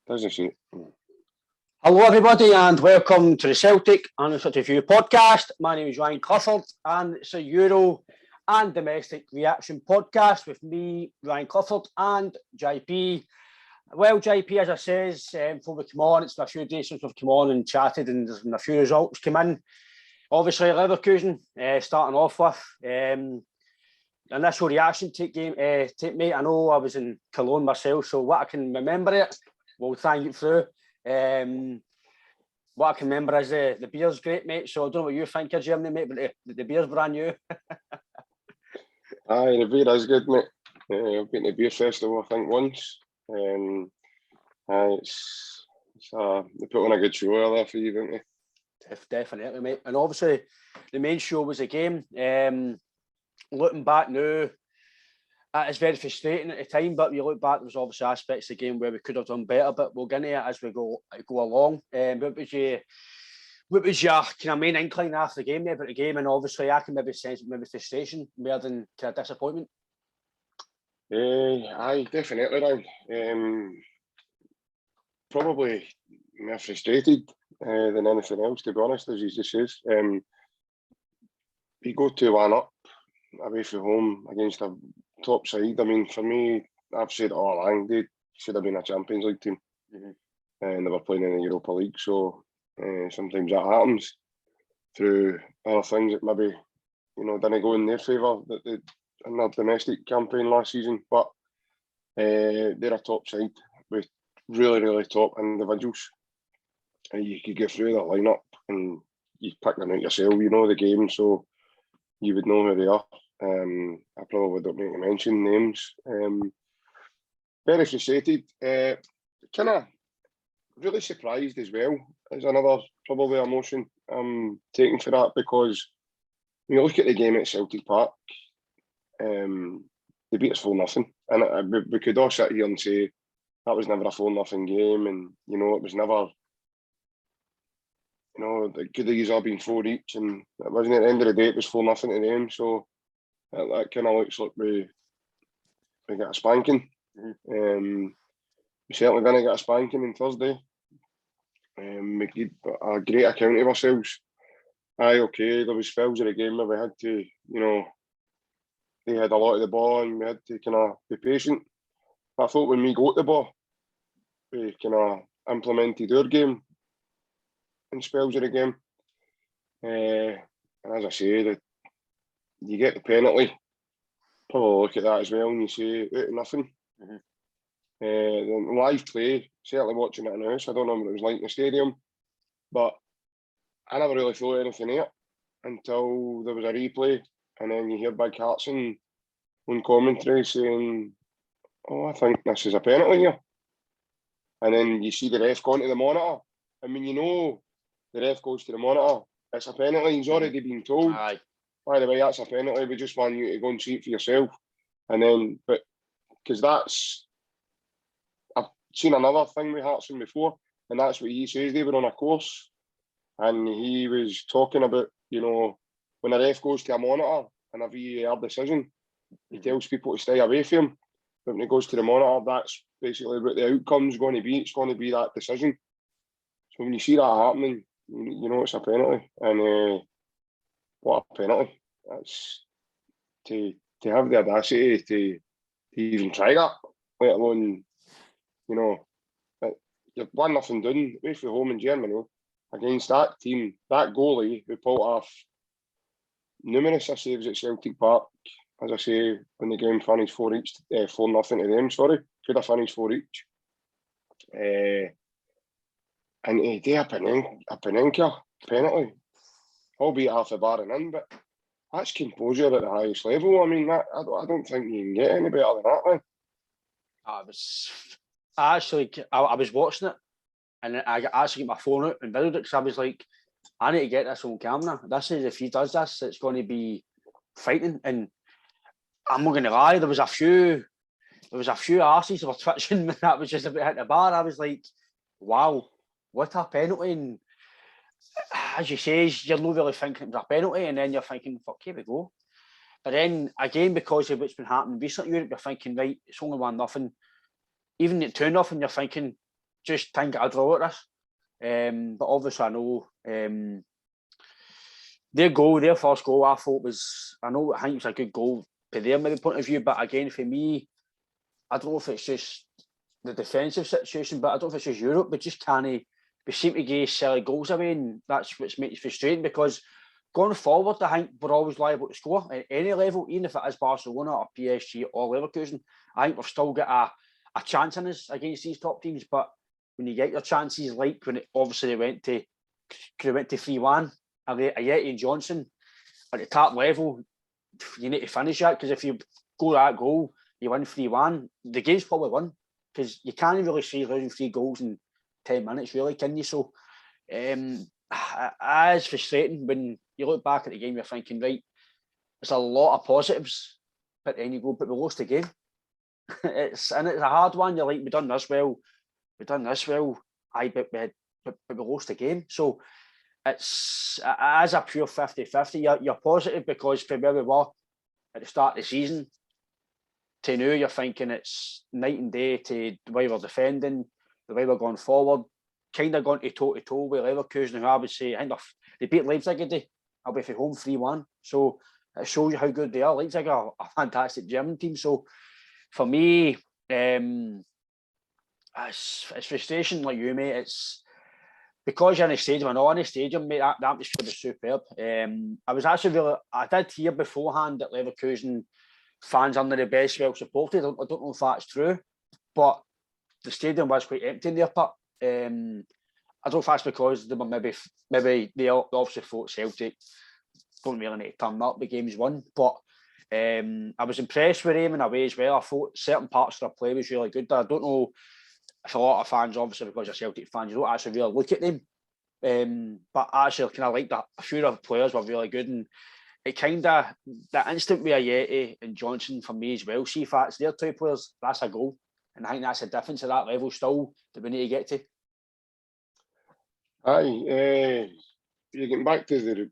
doesn't she? Hello everybody and welcome to the Celtic and Unrecruited View podcast. My name is Ryan Clifford and it's a Euro and domestic reaction podcast with me, Ryan Clifford, and JP. Well, JP, as I says, before we come on, it's been a few days since we've come on and chatted and there's been a few results come in. Obviously, Leverkusen starting off with initial reaction take mate. I know I was in Cologne myself, so what I can remember it, we'll try and get through. What I can remember is the beer's great, mate. So I don't know what you think of Germany, mate, but the beer's brand new. Aye, the beer is good, mate. I've been to the beer festival, I think, once. They put on a good show there for you, didn't they? Definitely, mate. And obviously, the main show was a game. Looking back now, it's very frustrating at the time, but we look back, there's obviously aspects of the game where we could have done better, but we'll get into it as we go along. What was your kind of main incline after the game about the game? And obviously, I can maybe sense maybe frustration more than kind of disappointment. Aye, definitely, Ryan. Probably more frustrated than anything else, to be honest, as you just says. We go 2-1 up away from home against a top side. I mean, for me, I've said all along, they should have been a Champions League team. And they were playing in the Europa League, so sometimes that happens through other things that maybe, didn't go in their favour in their domestic campaign last season. But they're a top side with really, really top individuals. And you could get through that lineup and you pick them out yourself. You know the game, so you would know who they are. I probably don't need to mention names. Very frustrated. Kind of really surprised as well. Is another probably emotion I'm taking for that, because when you look at the game at Celtic Park, they beat us 4-0, and we could all sit here and say that was never a 4-0 game, and it was never. It could have all been 4 each, and it wasn't. At the end of the day, it was 4-0 to them. So that kind of looks like we got a spanking. We certainly didn't get a spanking on Thursday. We did a great account of ourselves. Aye, okay, there was spells of the game where we had to, they had a lot of the ball and we had to kind of be patient. But I thought when we got the ball, we kind of implemented our game in spells of the game. And as I say, you get the penalty. Probably look at that as well and you say, 8-0. The live play, certainly watching it in the house, I don't know what it was like in the stadium, but I never really thought anything of it until there was a replay, and then you hear Big Hartson on commentary saying, "Oh, I think this is a penalty here." And then you see the ref going to the monitor. I mean, the ref goes to the monitor, it's a penalty, he's already been told. Aye. By the way, that's a penalty, we just want you to go and see it for yourself. And then, but because I've seen another thing with Hartson before, and that's what he says. They were on a course, and he was talking about, when a ref goes to a monitor and a VAR decision, he tells people to stay away from him. But when he goes to the monitor, that's basically what the outcome's going to be. It's going to be that decision. So when you see that happening, it's a penalty. And what a penalty. That's to have the audacity to even try that, let alone, you're 1-0 down away from home in Germany against that team, that goalie who pulled off numerous saves at Celtic Park. As I say, when the game finished 4-0 to them, could have finished 4 each. And he did a Panenka penalty, albeit half a barring in, but that's composure at the highest level. I mean, I don't think you can get any better than that, man. I was watching it, and I actually got my phone out and videoed it, because I was like, I need to get this on camera. This is, if he does this, it's going to be frightening. And I'm not going to lie, there was a few arses that were twitching when that was just about hit the bar. I was like, wow, what a penalty. And as you say, you're not really thinking it was a penalty, and then you're thinking, fuck, here we go. But then again, because of what's been happening recently in Europe, you're thinking, right, it's only 1-0. Even at 2-0, you're thinking, just think I'd draw at this. But obviously I know their first goal, I thought I think it was a good goal for their maybe point of view, but again, for me, I don't know if it's just the defensive situation, but I don't know if it's just Europe, but just we seem to give silly goals away, and that's what makes it frustrating, because going forward, I think we're always liable to score at any level, even if it is Barcelona or PSG or Leverkusen. I think we've still got a chance in us against these top teams, but when you get your chances, like when they went to 3-1, Ayeti and Johnson at the top level, you need to finish that, because if you go that goal, you win 3-1, the game's probably won, because you can't really see losing 3 goals in 10 minutes, really, can you? So it's frustrating when you look back at the game, you're thinking, right, there's a lot of positives, but then you go, but we lost the game. It's a hard one. You're like, we done this well, but we lost the game. So it's as a pure 50-50. You're positive, because from where we were at the start of the season to now, you're thinking it's night and day to the way we're defending, the way we're going forward, kind of going to toe-to-toe with Leverkusen, who I would say, I think they beat Leipzig today. I'll be for home 3-1. So it shows you how good they are. Leipzig are a fantastic German team. So for me, it's frustration, like you, mate. It's because you're in a stadium, mate, that atmosphere was superb. I did hear beforehand that Leverkusen fans aren't the best well supported. I don't know if that's true, but the stadium was quite empty in their part. I don't know if that's because they were maybe they obviously thought Celtic don't really need to turn up, the game's won. But I was impressed with him in a way as well. I thought certain parts of their play was really good. I don't know if a lot of fans, obviously because you're Celtic fans, you don't actually really look at them. But actually kind of like that. A few of the players were really good, and it kind of, that instant with Ayeti and Johnson for me as well. See if that's their 2 players, that's a goal. And I think that's a difference at that level still that we need to get to. Aye, you're getting back to the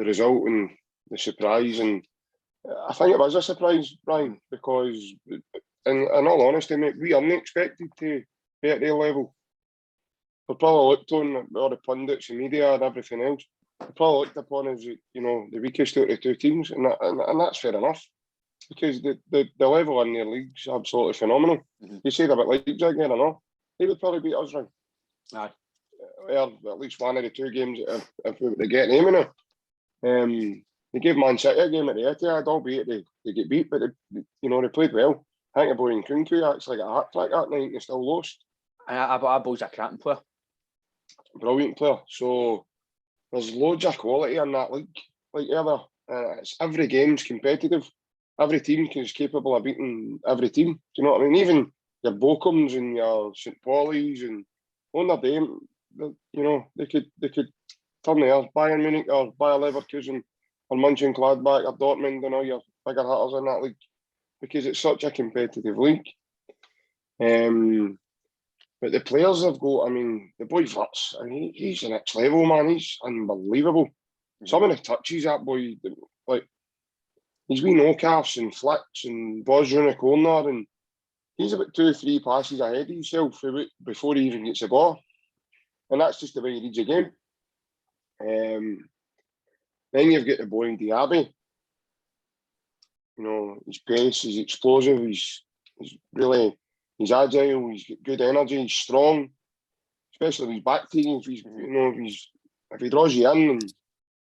result and the surprise, and I think it was a surprise, Brian, because in all honesty, mate, we aren't expected to be at their level. We're probably looked on, all the pundits and media and everything else, we're probably looked upon as the weakest out of the 2 teams, and that's fair enough, because the level in their league's absolutely phenomenal. Mm-hmm. You said about Leipzig again, I know they would probably beat us, right? Aye. Well, at least one of the 2 games if we were to get them in it. They gave Man City a game at the Etihad, albeit they get beat, but they played well. I think the boy in Kunku actually got a hat-trick that night and they still lost. I boy's a cracking player. Brilliant player. So there's loads of quality in that league, like ever. It's every game's competitive. Every team is capable of beating every team. Do you know what I mean? Even your Bochums and your St. Pauli's, and on their day, they could turn the Bayern Munich or Bayer Leverkusen or Mönchengladbach or Dortmund and all your bigger hitters in that league, because it's such a competitive league. But the players they've got, the boy Wirtz, he's the next level, man. He's unbelievable. Some of the touches that boy, like, he's been no-calves and flicks and balls around the corner, and he's about 2 or 3 passes ahead of himself before he even gets the ball. And that's just the way he reads the game. Then you've got the boy in Diaby. His pace, he's explosive, he's agile, he's got good energy, he's strong, especially with his back team. If he draws you in, and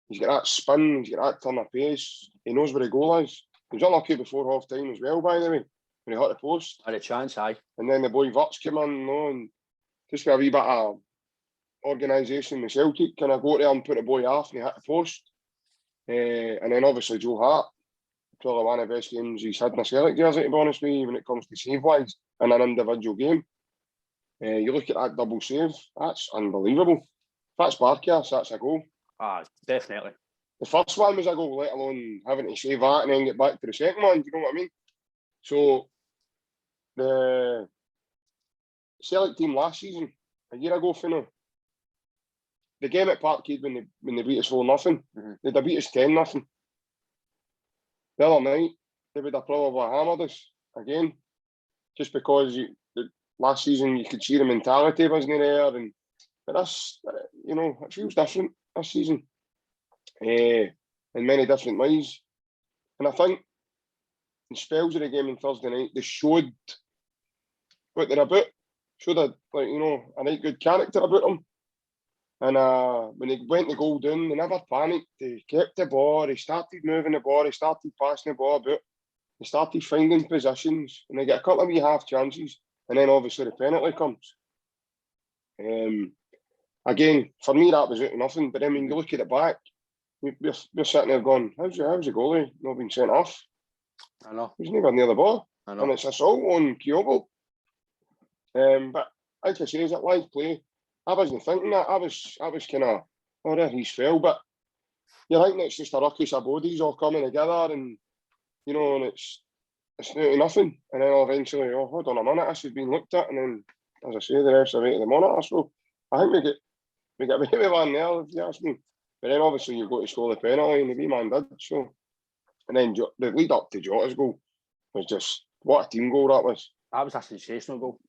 he's got that spin, he's got that turn of pace, he knows where the goal is. He was unlucky before half time as well, by the way, when he hit the post. Had a chance, aye. And then the boy Wirtz came in, and just with a wee bit of organisation with Celtic, kind of go there and put the boy off, and he hit the post. And then obviously Joe Hart, probably one of the best games he's had in a Celtic jersey, to be honest with you, when it comes to save-wise in an individual game. You look at that double save, that's unbelievable. If that's Barkas, that's a goal. Definitely. The first one was a goal, let alone having to save that and then get back to the second one, do you know what I mean? So, the Celtic team last season, a year ago for now, the game at Parkhead when they beat us 4-0, they'd have beat us 10-0. The other night, they would have probably hammered us again, just because last season you could see the mentality wasn't there, but this, it feels different this season, in many different ways. And I think in spells of the game on Thursday night, they showed what they're about, showed a right good character about them. And when they went to goal down, they never panicked. They kept the ball. They started moving the ball. They started passing the ball about. They started finding positions, and they get a couple of wee half chances, and then obviously the penalty comes. Again, for me that was out of nothing. But then when you look at it back, we're sitting there going, "How's the goalie not been sent off?" I know. He's never near the ball, and it's assault on Kyogo. But like I say, is it live play? I wasn't thinking that. I was kind of, there he's fell. But you're thinking it's just a ruckus of bodies all coming together, and and it's not nothing. And then eventually, hold on a minute, this has been looked at, and then, as I say, the refs are right to the monitor. So I think we get away with one there, if you ask me. But then obviously you've got to score the penalty, and the wee man did. So, and then the lead up to Jota's goal was just, what a team goal that was. That was a sensational goal.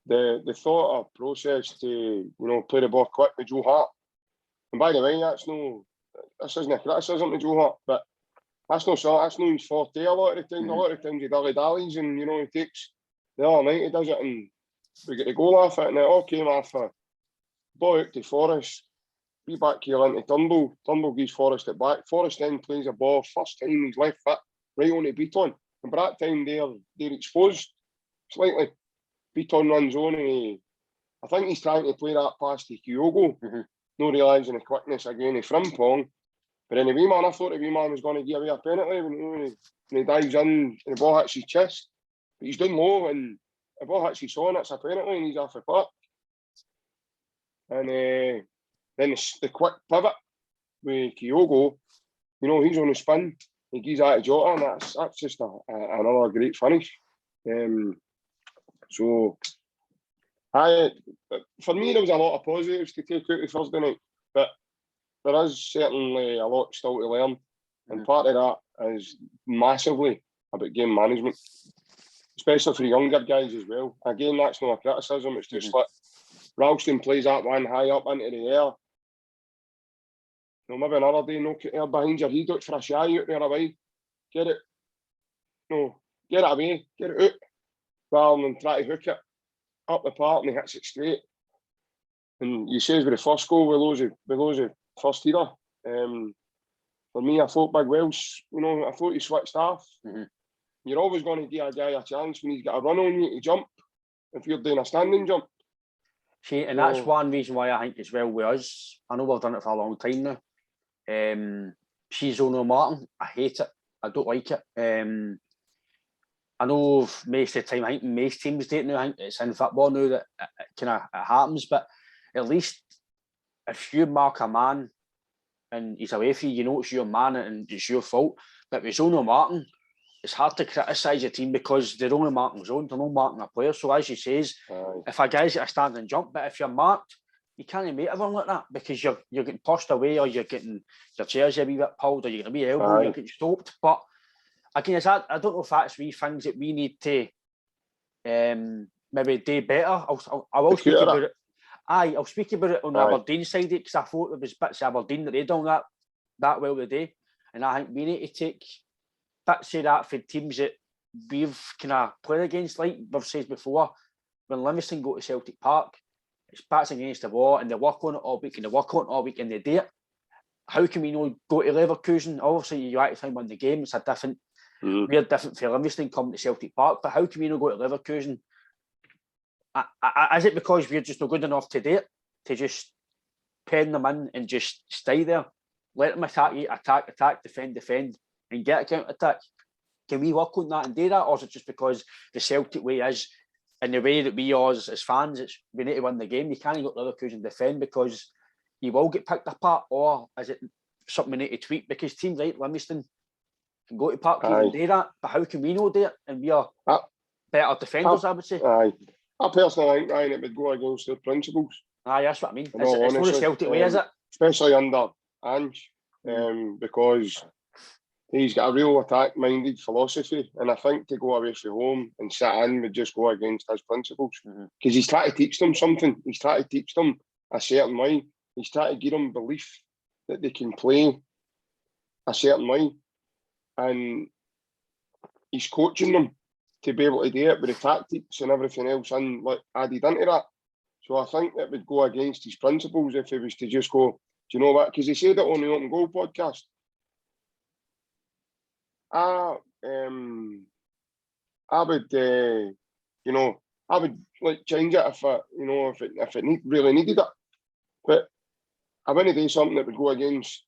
The thought of process to play the ball quick with Joe Hart. And by the way, this isn't a criticism to Joe Hart, but that's no his forte a lot of the time. A lot of times he dilly-dallies, and he takes the other night he does it, and we get the goal off it, and it all came off a ball out to Forrest. Be back here into Turnbull. Turnbull gives Forrest it back. Forrest then plays a ball, first time he's left foot right on the Beaton. And by that time they're exposed slightly. Beaton runs on, and I think he's trying to play that past to Kyogo. No realising the quickness again of Frimpong. But then I thought the wee man was going to give away a penalty when he dives in and the ball hits his chest. But he's down low, and the ball hits his son, it's a penalty, and he's off the puck. And then the quick pivot with Kyogo, he's on the spin. He gives that to Jota, and that's just another great finish. So, for me, there was a lot of positives to take out of Thursday night, but there is certainly a lot still to learn, and part of that is massively about game management, especially for the younger guys as well. Again, that's not a criticism, it's just like Ralston plays that one high up into the air. Maybe another day, knock it there behind your head out for a shy out there away. Get it away, get it out, rather than try to hook it up the park and he hits it straight. And you says with the first goal, we lose the first header. For me, I thought Big Welsh, I thought he switched off. You're always going to give a guy a chance when he's got a run on you to jump, if you're doing a standing jump. See, and that's one reason why I think as well with us, I know we've done it for a long time now. Season Martin, I hate it. I don't like it. I know most of the time, I think most teams do it now. I think it's in football now that it happens. But at least if you mark a man and he's away from you, it's your man and it's your fault. But with Zono Martin, it's hard to criticise a team because they're only marking zone, they're not marking a player. So as you says, if a guy's got a standing jump, but if you're marked, you can't make a run like that because you're getting pushed away, or you're getting your chairs a wee bit pulled, or you're going to be elbow, you're getting stopped. But again, I don't know if that's wee things that we need to maybe do better. I will speak about it. I'll speak about it on the Aberdeen side, because I thought there was bits of Aberdeen that they done that well today, and I think we need to take bits of that for teams that we've kind of played against. Like we've said before, when Livingston go to Celtic Park, it's bats against the wall, and they work on it all week, and they do it. How can we not go to Leverkusen? Obviously, you actually win the game. It's a different. We're different for Livingston coming to Celtic Park, but how can we not go to Leverkusen? Is it because we're just not good enough to do it, to just pen them in and just stay there, let them attack, defend, and get a counter-attack? Can we work on that and do that, or is it just because the Celtic way is, and the way that we are as fans, we need to win the game? You can't go to Leverkusen and defend because you will get picked apart, or is it something we need to tweak? Because teams like Livingston can go to Park and do that, but how can we not do it? And we are better defenders, I would say. I personally think, Ryan, it would go against their principles. That's what I mean. It's not the Celtic way, is it? Especially under Ange, because he's got a real attack-minded philosophy, and I think to go away from home and sit in would just go against his principles. Because he's trying to teach them something. He's trying to teach them a certain way. He's trying to give them belief that they can play a certain way, and he's coaching them to be able to do it with the tactics and everything else and like added into that. So I think it would go against his principles if he was to just go, do you know what? Because he said it on the Open Goal podcast. I would, I would like change it if it really needed it. But I wouldn't do something that would go against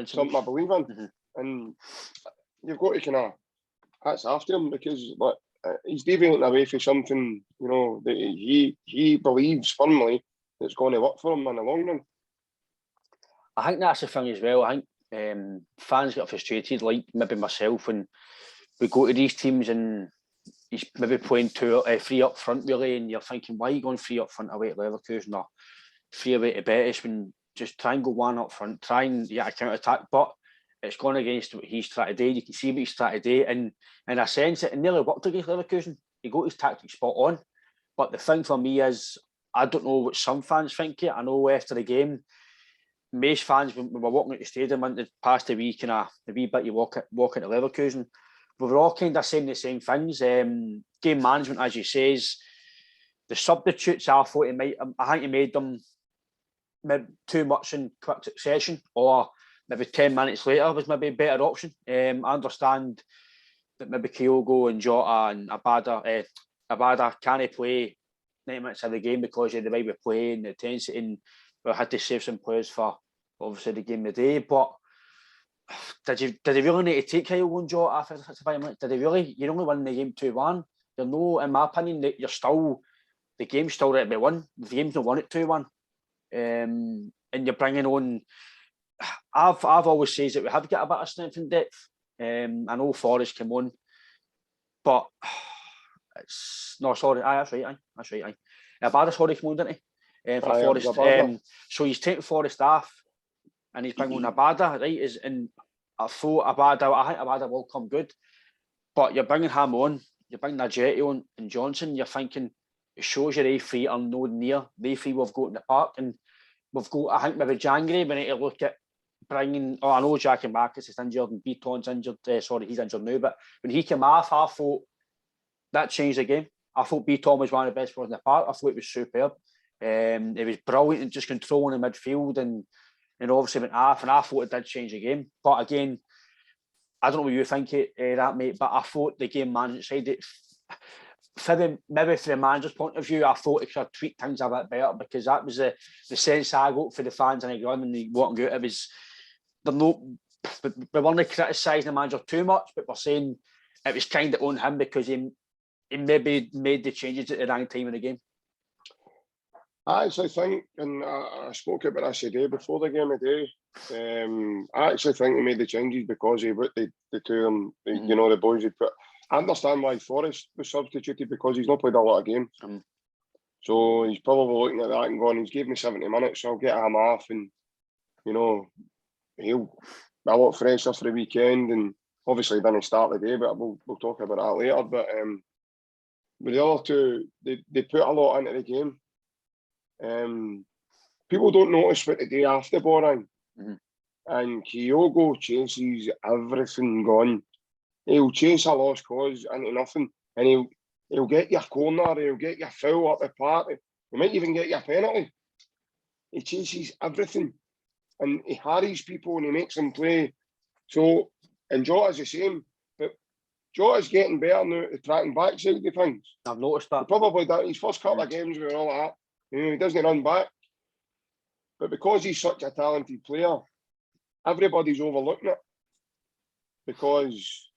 something I believe in. And you've got to kind of, that's after him, because like he's deviating away from something, that he believes firmly that's going to work for him in the long run. I think that's the thing as well. I think fans get frustrated, like maybe myself, when we go to these teams and he's maybe playing 3 up front really, and you're thinking, why are you going 3 up front away to Leverkusen or 3 away to Betis when just try and go 1 up front, try and counter attack, but it's gone against what he's trying to do. You can see what he's trying to do, and in a sense, it nearly worked against Leverkusen. He got his tactics spot on, but the thing for me is, I don't know what some fans think here. I know after the game, most fans, when we were walking out the stadium in the past week, and the wee bit you walk into Leverkusen, we were all kind of saying the same things. Game management, as you says, the substitutes, I think he made them maybe too much in quick succession, or maybe 10 minutes later was maybe a better option. I understand that maybe Kyogo and Jota and Abada can't play 90 minutes of the game because of the way we play and the intensity, and we had to save some players for obviously the game of the day. But did he really need to take Kyogo and Jota after 65 minutes? Did he really? You're only winning the game 2-1. You're no, in my opinion, that the game's still right to be won. The game's not won at 2-1. And you're bringing on, I've always said that we have got a bit of strength and depth. I know Forrest came on, but that's right. Abada's already come on, didn't he? For Forrest. So he's taking Forrest off and he's bringing on Abada, right? And I think Abada will come good, but you're bringing him on, you're bringing Ajeti on and Johnson, you're thinking, it shows you they 3 are no near they 3 we've got in the park, and we've got, I think maybe January we need to look at bringing. I know Jackie Marcus is injured and Beaton's injured. He's injured now, but when he came off, I thought that changed the game. I thought Beaton was one of the best players in the park. I thought it was superb. It was brilliant and just controlling the midfield, and obviously went off, and I thought it did change the game. But again, I don't know what you think that, mate, but I thought the game management side, maybe from the manager's point of view, I thought it could have tweaked things a bit better, because that was the sense I got for the fans in the ground and they walking out. It was, we weren't criticising the manager too much, but we're saying it was kind of on him because he maybe made the changes at the wrong time in the game. I actually think, and I spoke about this the day before the game today, I actually think he made the changes because he put the two of them, the boys he put. I understand why Forrest was substituted, because he's not played a lot of games. So he's probably looking at that and going, he's given me 70 minutes, so I'll get him off, and, he'll be a lot fresher for the weekend. And obviously he didn't start the day, but we'll talk about that later. But with the other two, they put a lot into the game. People don't notice what they do after boring. And Kyogo chases everything gone. He'll chase a lost cause into nothing, and he'll get your corner, he'll get your foul up the park, he might even get your penalty. He chases everything, and he harries people and he makes them play. So, and Jota's the same, but Jota's getting better now at the track and back side of things. I've noticed that. He probably done his first couple of games with all that. He doesn't run back, but because he's such a talented player, everybody's overlooking it because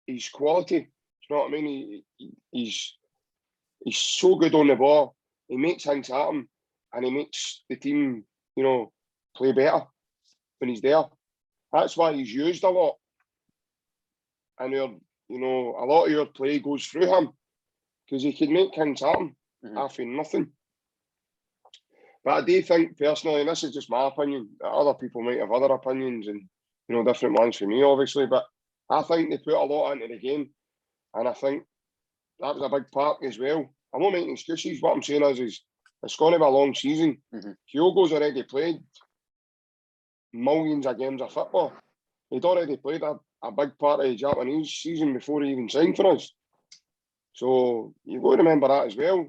he's quality. Do you know what I mean? He's so good on the ball. He makes things happen, and he makes the team, play better when he's there. That's why he's used a lot, and a lot of your play goes through him because he can make things happen after nothing. But I do think personally, and this is just my opinion, that other people might have other opinions, and different ones for me, obviously. But I think they put a lot into the game, and I think that was a big part as well. I'm not making excuses. What I'm saying is it's going to be a long season. Kyogo's already played millions of games of football. He'd already played a big part of the Japanese season before he even signed for us. So you've got to remember that as well.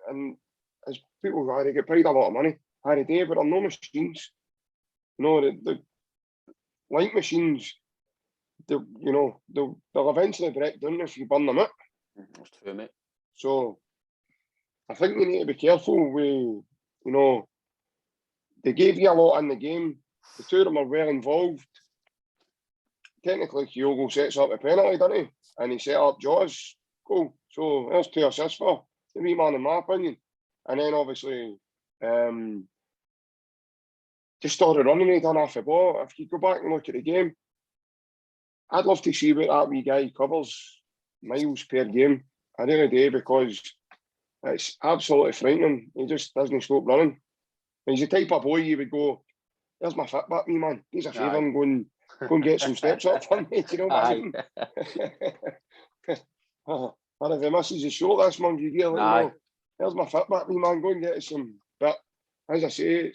And as people they get paid a lot of money every day, but they're no machines. They're like machines. They'll eventually break down if you burn them out. That's true, mate. So I think you need to be careful with, they gave you a lot in the game. The two of them are well involved. Technically, Kyogo sets up a penalty, doesn't he? And he set up Jota's goal. So there's 2 assists for the wee man, in my opinion. And then obviously, just started running he done off the ball. If you go back and look at the game, I'd love to see what that wee guy covers miles per game. I really do, because it's absolutely frightening. He just doesn't stop running. He's the type of boy you would go, there's my Fitbit, me man. He's a favour and go and get some steps up for me. Do you know what I mean? Or if he misses his shot this month, you get like, there's my Fitbit, me man. Go and get some. But as I say,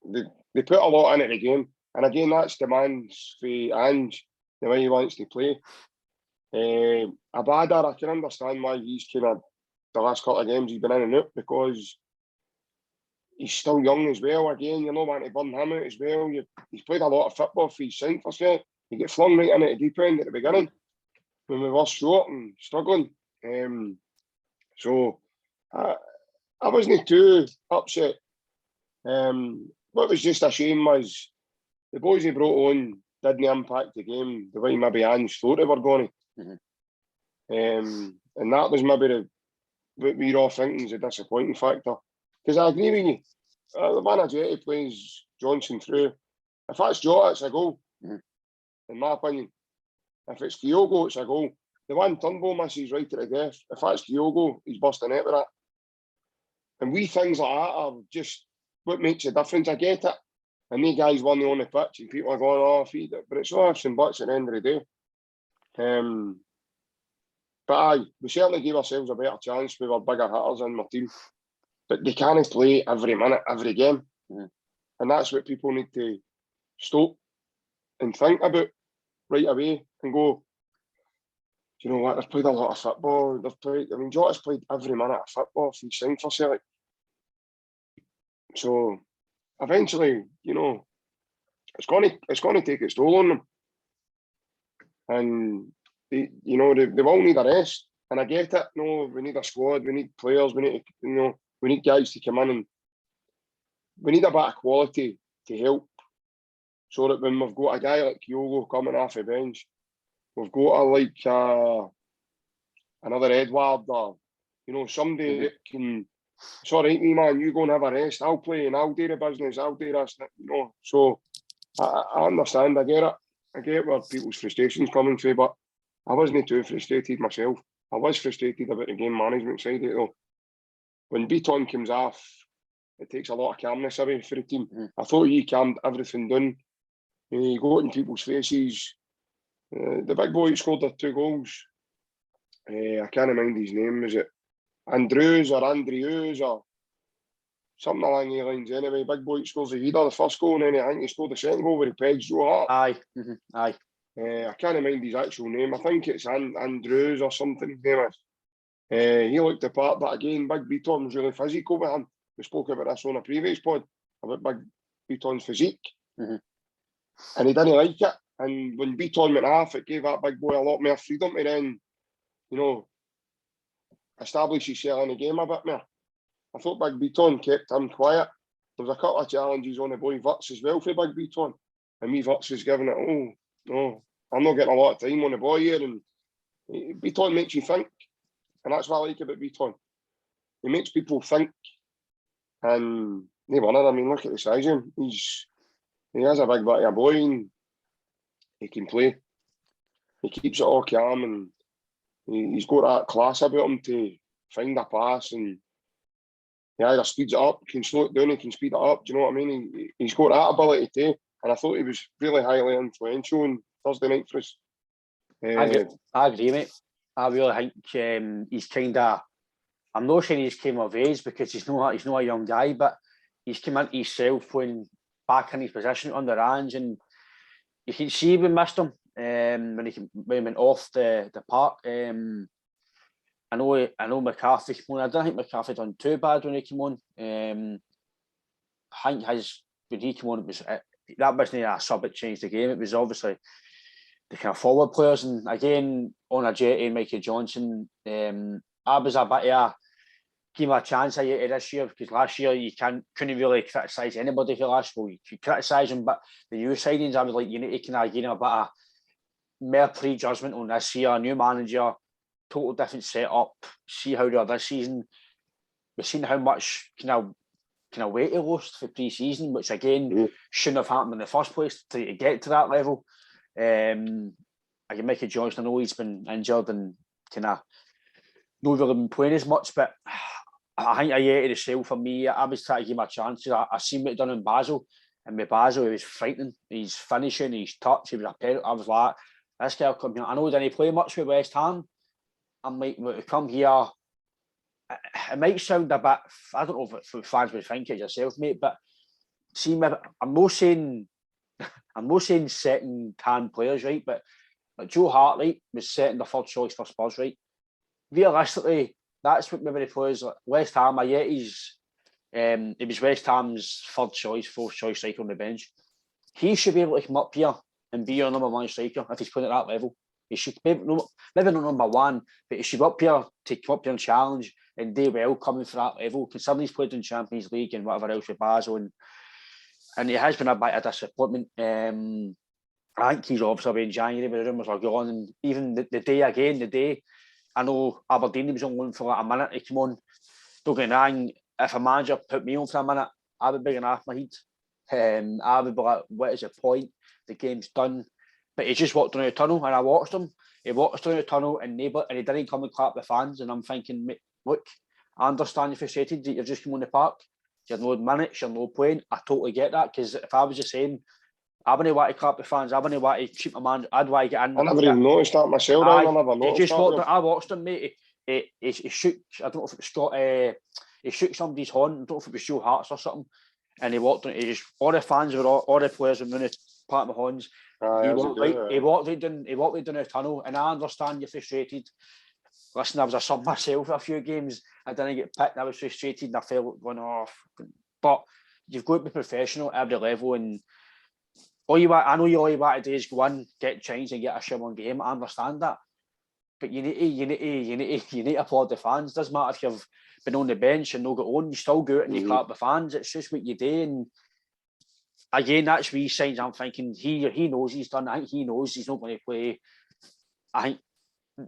they put a lot into the game. And again, that's demands for Ange, the way he wants to play. Abada, I can understand why he's kind of the last couple of games he's been in and out, because he's still young as well. Again, you're not wanting to burn him out as well. He's played a lot of football for his signed for Celtic. He get flung right into the deep end at the beginning when we were short and struggling. So I wasn't too upset. What was just a shame was the boys he brought on didn't impact the game the way maybe Ange thought they were going to. And that was maybe what we were all thinking is a disappointing factor. Because I agree with you. The manager he plays Johnson through. If that's Jota, it's a goal, in my opinion. If it's Kyogo, it's a goal. The one Turnbull misses right to the death. If that's Kyogo, he's busting out with that. And wee things like that are just what makes the difference. I get it. And these guys won on the pitch and people are going, oh, feed it. But it's all ifs and buts at the end of the day. But aye, we certainly gave ourselves a better chance with our bigger hitters in my team. But they can't play every minute, every game. And that's what people need to stop and think about right away and go, do you know what, they've played a lot of football. Jota's played every minute of football if he's signed for Celtic. So eventually, it's going to take its toll on them. And they will need a rest. And I get it. No, we need a squad, we need players, we need guys to come in, and we need a bit of quality to help, so that when we've got a guy like Kyogo coming off the bench, we've got another Edward, or somebody that can. It's all right, me man. You go and have a rest. I'll play and I'll do the business. I'll do this. So I understand. I get it. I get where people's frustration's coming from, but I wasn't too frustrated myself. I was frustrated about the game management side of it though. When Beaton comes off, it takes a lot of calmness away for the team. I thought he calmed everything down. He got in people's faces. The big boy who scored the 2 goals, I can't mind his name. Is it Andrews or something along the lines anyway? Big boy who scores the header, the first goal, and then I think he scored the second goal where he pegs Joe Hart. Aye. I can't mind his actual name. I think it's Andrews or something his name is. He looked the part, but again, Big Beaton was really physical with him. We spoke about this on a previous pod, about Big Beaton's physique. And he didn't like it. And when Beaton went off, it gave that big boy a lot more freedom to then, establish himself in the game a bit more. I thought Big Beaton kept him quiet. There was a couple of challenges on the boy Wirtz as well for Big Beaton. And me, Wirtz was giving it, oh, no, I'm not getting a lot of time on the ball here. And Beaton makes you think. And that's what I like about Beaton. He makes people think. And look at the size of him. He has a big bit of a boy and he can play. He keeps it all calm and he's got that class about him to find a pass and he either speeds it up, can slow it down, he can speed it up. Do you know what I mean? He's got that ability too. And I thought he was really highly influential on Thursday night for us. I agree, mate. I really think he's kind of. I'm not saying he's came of age because he's not a young guy, but he's come into himself when back in his position on the range, and you can see we missed him when he went off the park. I know McCarthy came on. I don't think McCarthy done too bad when he came on. I think when he came on, it was that wasn't a sub that changed the game. It was obviously the kind of forward players, and again on a Jetty and Mikey Johnson. I was a bit of give him a chance this year because last year you couldn't really criticise anybody for last year. You could criticise him, but the new signings, I was like, you need to kind of gain a bit of more pre-judgment on this year. New manager, total different setup. See how they are this season. We've seen how much kind of weight he lost for pre-season, which again shouldn't have happened in the first place to get to that level. Again, Mickey Johnson, I know he's been injured and kind of not really been playing as much, but I think Ayeti the sale for me. I was trying to give him a chance. I seen what he done in Basel, and with Basel, he was frightening. He's finishing, his touch, he was a penalty. I was like, this guy will come here. I know he didn't play much with West Ham. I'm like, to come here, it might sound a bit, I don't know if fans would think it yourself, mate, but see, I'm not saying second-hand players, right? But like Joe Hart, right, was setting the third choice for Spurs, right? Realistically, that's what maybe the players like West Ham. It was West Ham's third choice, fourth choice striker on the bench. He should be able to come up here and be your number one striker if he's playing at that level. He should maybe not number one, but he should be up here to come up here and challenge and do well coming for that level. Considering he's played in Champions League and whatever else with Basel, and he has been a bit of disappointment. I think he's obviously away in January, but the rumours are gone. And even the day. I know Aberdeen was on loan for like a minute. He came on. Don't get me wrong, if a manager put me on for a minute, I would be going off my head. I would be like, what is the point? The game's done. But he just walked down the tunnel, and I watched him. He walked down the tunnel and he didn't come and clap the fans. And I'm thinking, look, I understand you're frustrated that you've just come on the park. You're no minutes, you're no playing. I totally get that, because if I was the same, I wouldn't want to clap the fans. I wouldn't want to keep my man. I'd want to get in. I never even noticed that myself. I never noticed that. I watched him, mate. He shook. I don't know if it was Scott. He shook somebody's horn. I don't know if it was Joe Hart's or something. And he walked. He just all the fans were all the players were going to part my horns. He walked right down the tunnel, and I understand you're frustrated. Listen, I was a sub myself for a few games. I didn't get picked. I was frustrated, and I felt going off. But you've got to be professional at every level, and all you want to do is go in, get changed, and get a show on game. I understand that, but you need to applaud the fans. Doesn't matter if you've been on the bench and not got on. You still go out and you clap the fans. It's just what you do. And again, that's wee signs. I'm thinking he knows he's done. I think he knows he's not going to play. I think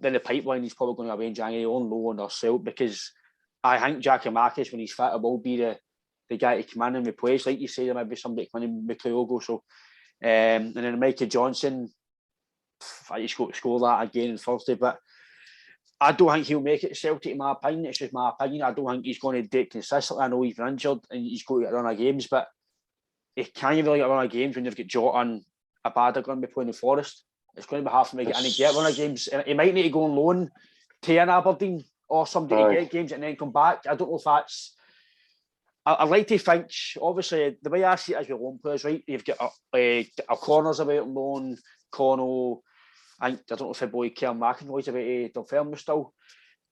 in the pipeline he's probably going to away in January on loan or sell, because I think Jackie Marcus, when he's fit, will be the guy to come in and replace. Like you say, there might be somebody coming in with Kyogo. So. And then Mikey Johnson, he's got to score that again on Thursday, but I don't think he'll make it to Celtic, in my opinion. It's just my opinion. I don't think he's going to do it consistently. I know he's been injured and he's got to get a run of games, but he can't really get a run of games when you've got Jota and Abada going to be playing in Forest. It's going to be hard for me to get any get run of games. He might need to go on loan to an Aberdeen or somebody to get games and then come back. I don't know if that's... I'd like to think, obviously, the way I see it as with loan players, right? You've got a Corners about on loan, Cono, I don't know if the boy Kerr McInroy's about to Dunfermline still.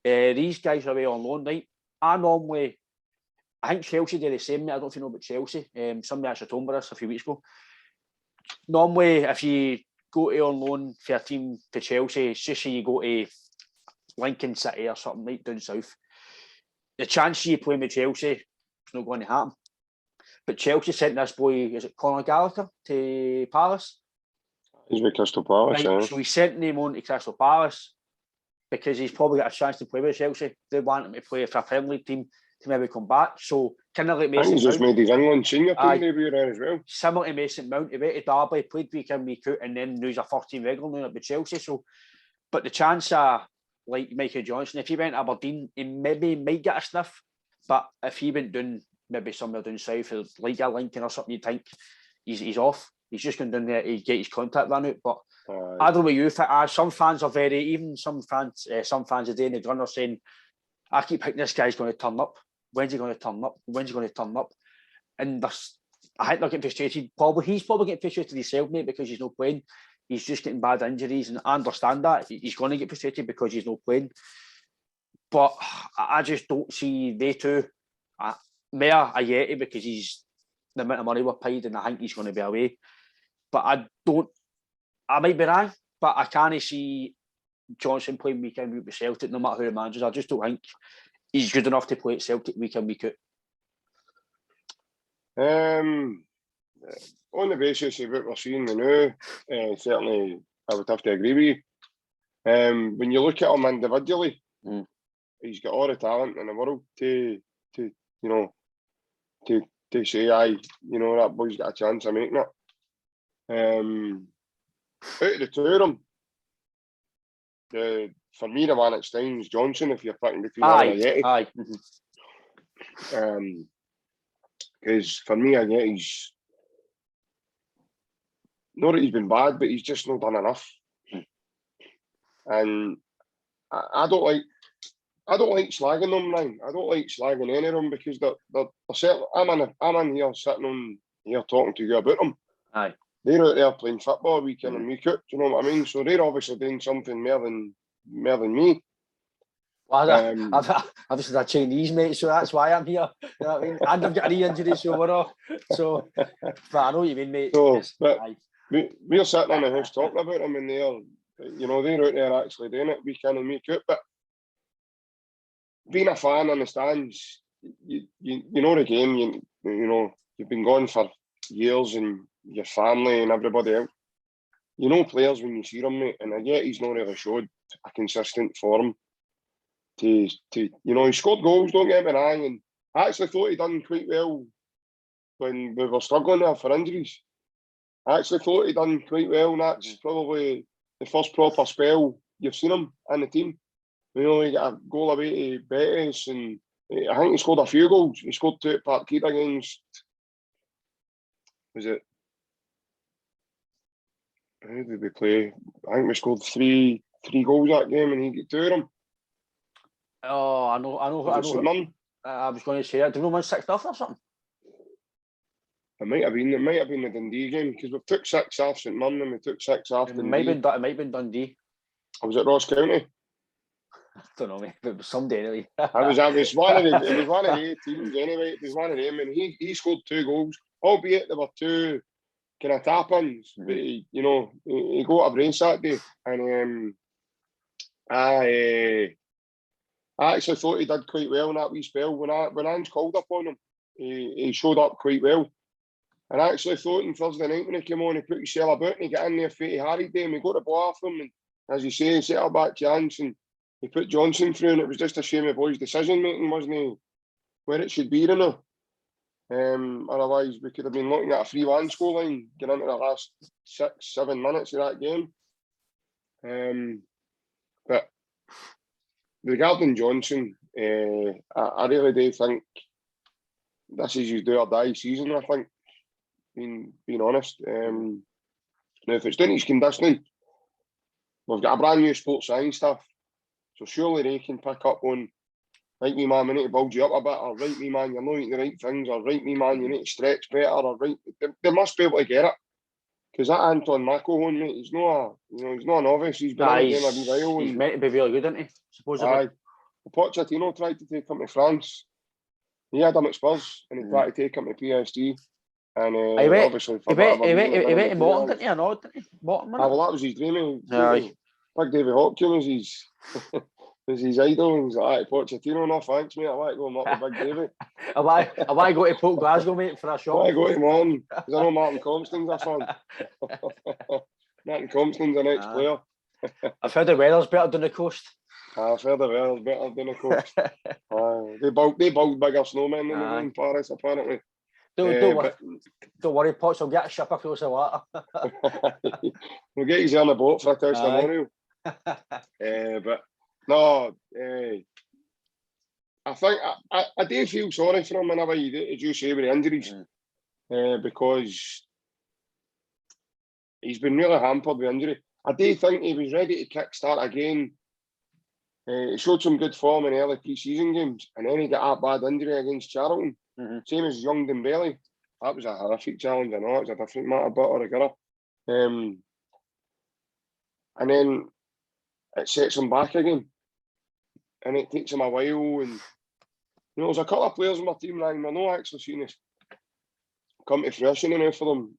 These guys are away on loan, right? I think Chelsea do the same, mate. I don't know if you know about Chelsea. Somebody actually told me this a few weeks ago. Normally, if you go to on loan for a team to Chelsea, it's just say you go to Lincoln City or something right down south. The chance you play with Chelsea, it's not going to happen. But Chelsea sent this boy, is it Conor Gallagher, to Palace? He's with Crystal Palace, right, so he sent him on to Crystal Palace because he's probably got a chance to play with Chelsea. They want him to play for a Premier League team to maybe come back. So kind of like Mason Mount. He's just made his England senior team debut there as well. Similar to Mason Mount, he went to Derby, played week in, week out, and then he's a first team regular now with Chelsea. So, but the chance like Michael Johnson, if he went to Aberdeen, he maybe might get a sniff. But if he went down, maybe somewhere down south, like a Lincoln or something, you'd think he's off. He's just going down there to get his contract run out. But I don't know what you think. Some fans are some fans today in the run are saying, I keep thinking this guy's going to turn up. When's he going to turn up? When's he going to turn up? And I think they're getting frustrated. He's probably getting frustrated himself, mate, because he's not playing. He's just getting bad injuries, and I understand that. He's going to get frustrated because he's not playing. But I just don't see they two. Mayor Ayeti, because he's the amount of money we're paid, and I think he's going to be away. But I might be wrong, but I can't see Johnson playing week in, week with Celtic, no matter who the manager is. I just don't think he's good enough to play at Celtic week in, week out. On the basis of what we're seeing now, certainly I would have to agree with you. When you look at him individually, he's got all the talent in the world to say, aye, that boy's got a chance of making it. Out of the two of them, for me, the man at Stein's Johnson, if you're picking between Ayeti. Aye. Because for me, Ayeti's not that he's been bad, but he's just not done enough. And I don't like slagging them, Ryan. I don't like slagging any of them because they're certainly, I'm in here sitting on here talking to you about them. Aye. They're out there playing football week in and week out. Do you know what I mean? So they're obviously doing something more than me. Well, obviously they're Chinese, mate, so that's why I'm here. You know what I mean? And I've got a knee injury, so we're off. So, but I know what you mean, mate. So, but we're sitting in the house talking about them, and they're out there actually doing it week in and week out. But being a fan in the stands, you know the game. You've been gone for years, and your family and everybody else. You know players when you see them, mate, and yet he's not really showed a consistent form. He scored goals, don't get me wrong, and I actually thought he done quite well when we were struggling there for injuries. I actually thought he done quite well, and that's probably the first proper spell you've seen him in the team. He got a goal away to Betis, and I think he scored a few goals. He scored 2 at Parkhead against, was it? How did we play? I think we scored three goals that game, and he got 2 of them. Oh, I know. I was going to say that. Do you know when 6 off or something? It might have been the Dundee game, because we took 6 off St Mirren and we took 6 off Dundee. It might have been Dundee. Or was it Ross County? I don't know, mate, but it was someday anyway. It was one of the teams anyway. It was one of them, and he scored 2 goals, albeit there were 2 kind of tap-ins. But he got a brace that day, and I actually thought he did quite well in that wee spell. When Ange called upon him, he showed up quite well. And I actually thought on Thursday night when he came on, he put himself about and he got in there for Harry Day, and we got the ball off him. And as you say, he set up back chance and he put Johnson through, and it was just a shame the boys' decision making wasn't where it should be, otherwise we could have been looking at a 3-1 scoreline getting into the last 6-7 minutes of that game. But regarding Johnson, I really do think this is his do or die season, I think, being honest. Now, if it's down to his conditioning, we've got a brand new sports science staff, so surely they can pick up on, right, me man, we need to build you up a bit, or right, me man, you're not eating the right things, or right, me man, you need to stretch better, or right, they must be able to get it. Because that Anton McElhone, mate, he's not a novice. He's been in the game a wee while. He's meant to be really good, isn't he? Supposedly. Aye. Pochettino tried to take him to France. He had him at Spurs, and he tried to take him to PSG. And obviously, he went to Morton, didn't he? Or not, didn't he? Morton, well, that was his dream. Aye. Big David Hopkins was his idol, and he's like, Pochettino, no thanks, mate. I like going up with Big David. I want to go to Port Glasgow, mate, for a shot. I want to go to Morton, because I know Martin Compston's a fan. Martin Compston's an ex-player. I've heard the weather's better than the coast. I've heard the weather's better than the coast. They build bigger snowmen than in Paris, apparently. Don't worry, Potts will get a ship across the water. We'll get you on the boat for a testimonial. But no, I think I do feel sorry for him whenever you do, as you say, with the injuries, because he's been really hampered with injury. I do think he was ready to kick-start again. He showed some good form in early pre-season games, and then he got that bad injury against Charlton. Same as young Dembele. That was a horrific challenge. I know it's a different matter, but or a girl. And then it sets him back again, and it takes him a while. And there's a couple of players in my team now. We're not actually seeing this come to fruition enough for them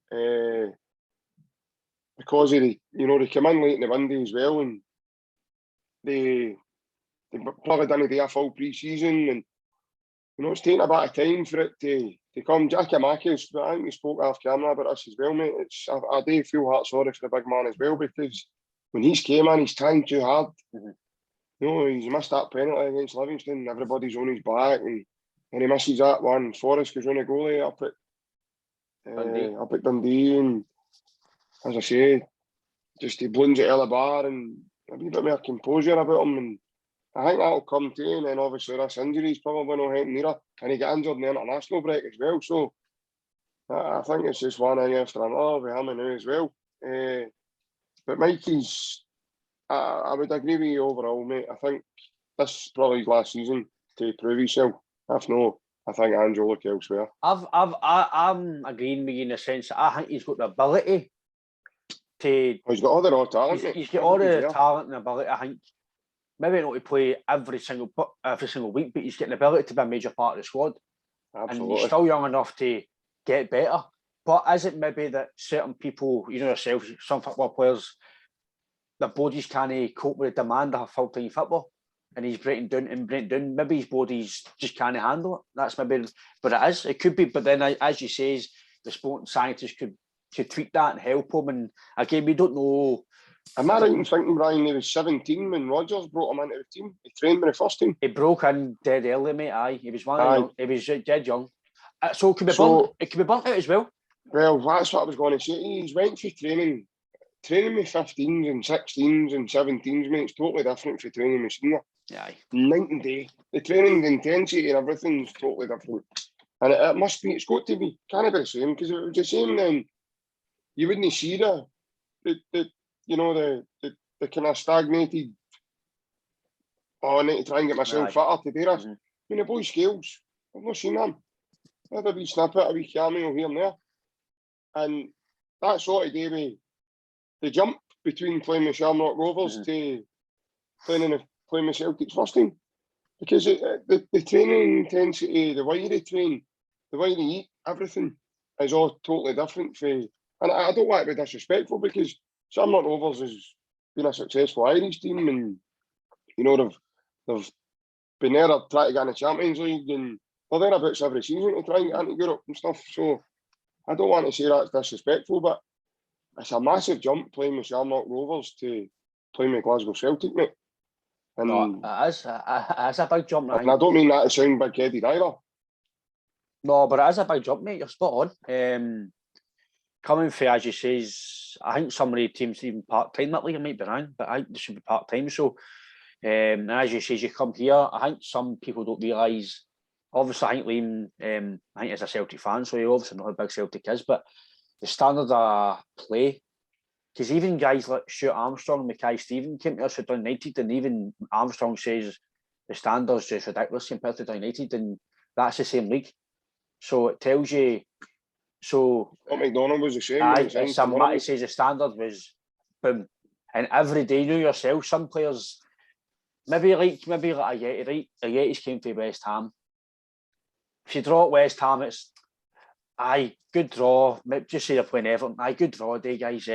because of they come in late in the window as well, and they probably didn't do a full pre-season, and it's taking a bit of time for it to come. Jackie Mackey's, but I think we spoke off camera about this as well, mate. I do feel heart sorry for the big man as well, because when he's came in, he's trying too hard. He's missed that penalty against Livingston. Everybody's on his back, and he misses that one. Forrest goes on a goalie up at Dundee, and as I say, just he blends it out of the bar and a wee bit more composure about him, and I think that'll come too. And then obviously this injury is probably not helping either, and he got injured in the international break as well. So I think it's just one thing after another with him now as well. But Mikey's, I would agree with you overall, mate. I think this is probably his last season to prove himself. If not, I think Andrew will look elsewhere. I'm agreeing with you in the sense that I think he's got the ability to. He's got all the raw talent. He's got all the talent and ability. I think maybe not to play every single week, but he's got the ability to be a major part of the squad. Absolutely. And he's still young enough to get better. But is it maybe that certain people, yourself, some football players, their bodies can't cope with the demand of full-time football, and he's breaking down. Maybe his bodies just can't handle it. That's maybe, but it is. It could be. But then, as you say, the sporting scientists could tweak that and help him. And again, we don't know. Am I right in thinking, Brian, he was 17 when Rodgers brought him into the team? He trained with the first team. He broke in dead early, mate. Aye, he was he was dead young. So it could be burnt. It could be burnt out as well. Well, that's what I was going to say. He's went through training with 15s and 16s and 17s, mate. It's totally different for training with senior. Aye. Night and day. The training, the intensity and everything's totally different. And it must be, it's got to be, can't be the same, because if it was the same, then you wouldn't see the kind of stagnated, I need to try and get myself fitter to do this. I mean, the boy Scales, I've not seen him. I had a wee snippet, a wee cameo here and there. And that's what I do with the jump between playing with Shamrock Rovers to playing with Celtic's first team. Because the training intensity, the way they train, the way they eat, everything is all totally different. And I don't want to be disrespectful, because Shamrock Rovers has been a successful Irish team, and they've been there trying to get in the Champions League, and they're thereabouts every season to try and get into Europe and stuff. So I don't want to say that's disrespectful, but it's a massive jump playing with Shamrock Rovers to playing with Glasgow Celtic, mate. And no, it is a big jump. And I don't mean that to sound big-headed either. No, but it is a big jump, mate. You're spot on. Coming for, as you say, I think some of the teams even part-time that league, I might be wrong, but I think they should be part-time. So, and as you say, you come here, I think some people don't realise. Obviously, I think Liam, I think he's a Celtic fan, so you obviously know how big Celtic is, but the standard of play, because even guys like Stuart Armstrong and Mackay Stephen came to us with United, and even Armstrong says the standard's just ridiculous compared to United, and that's the same league. So it tells you. So McDonald was the same. He says the standard was boom, and every day you know yourself. Some players, maybe like a Yeti, right? A Yeti's came to West Ham. If you draw at West Ham, it's good draw. Just say they're playing Everton. Good draw day, guys.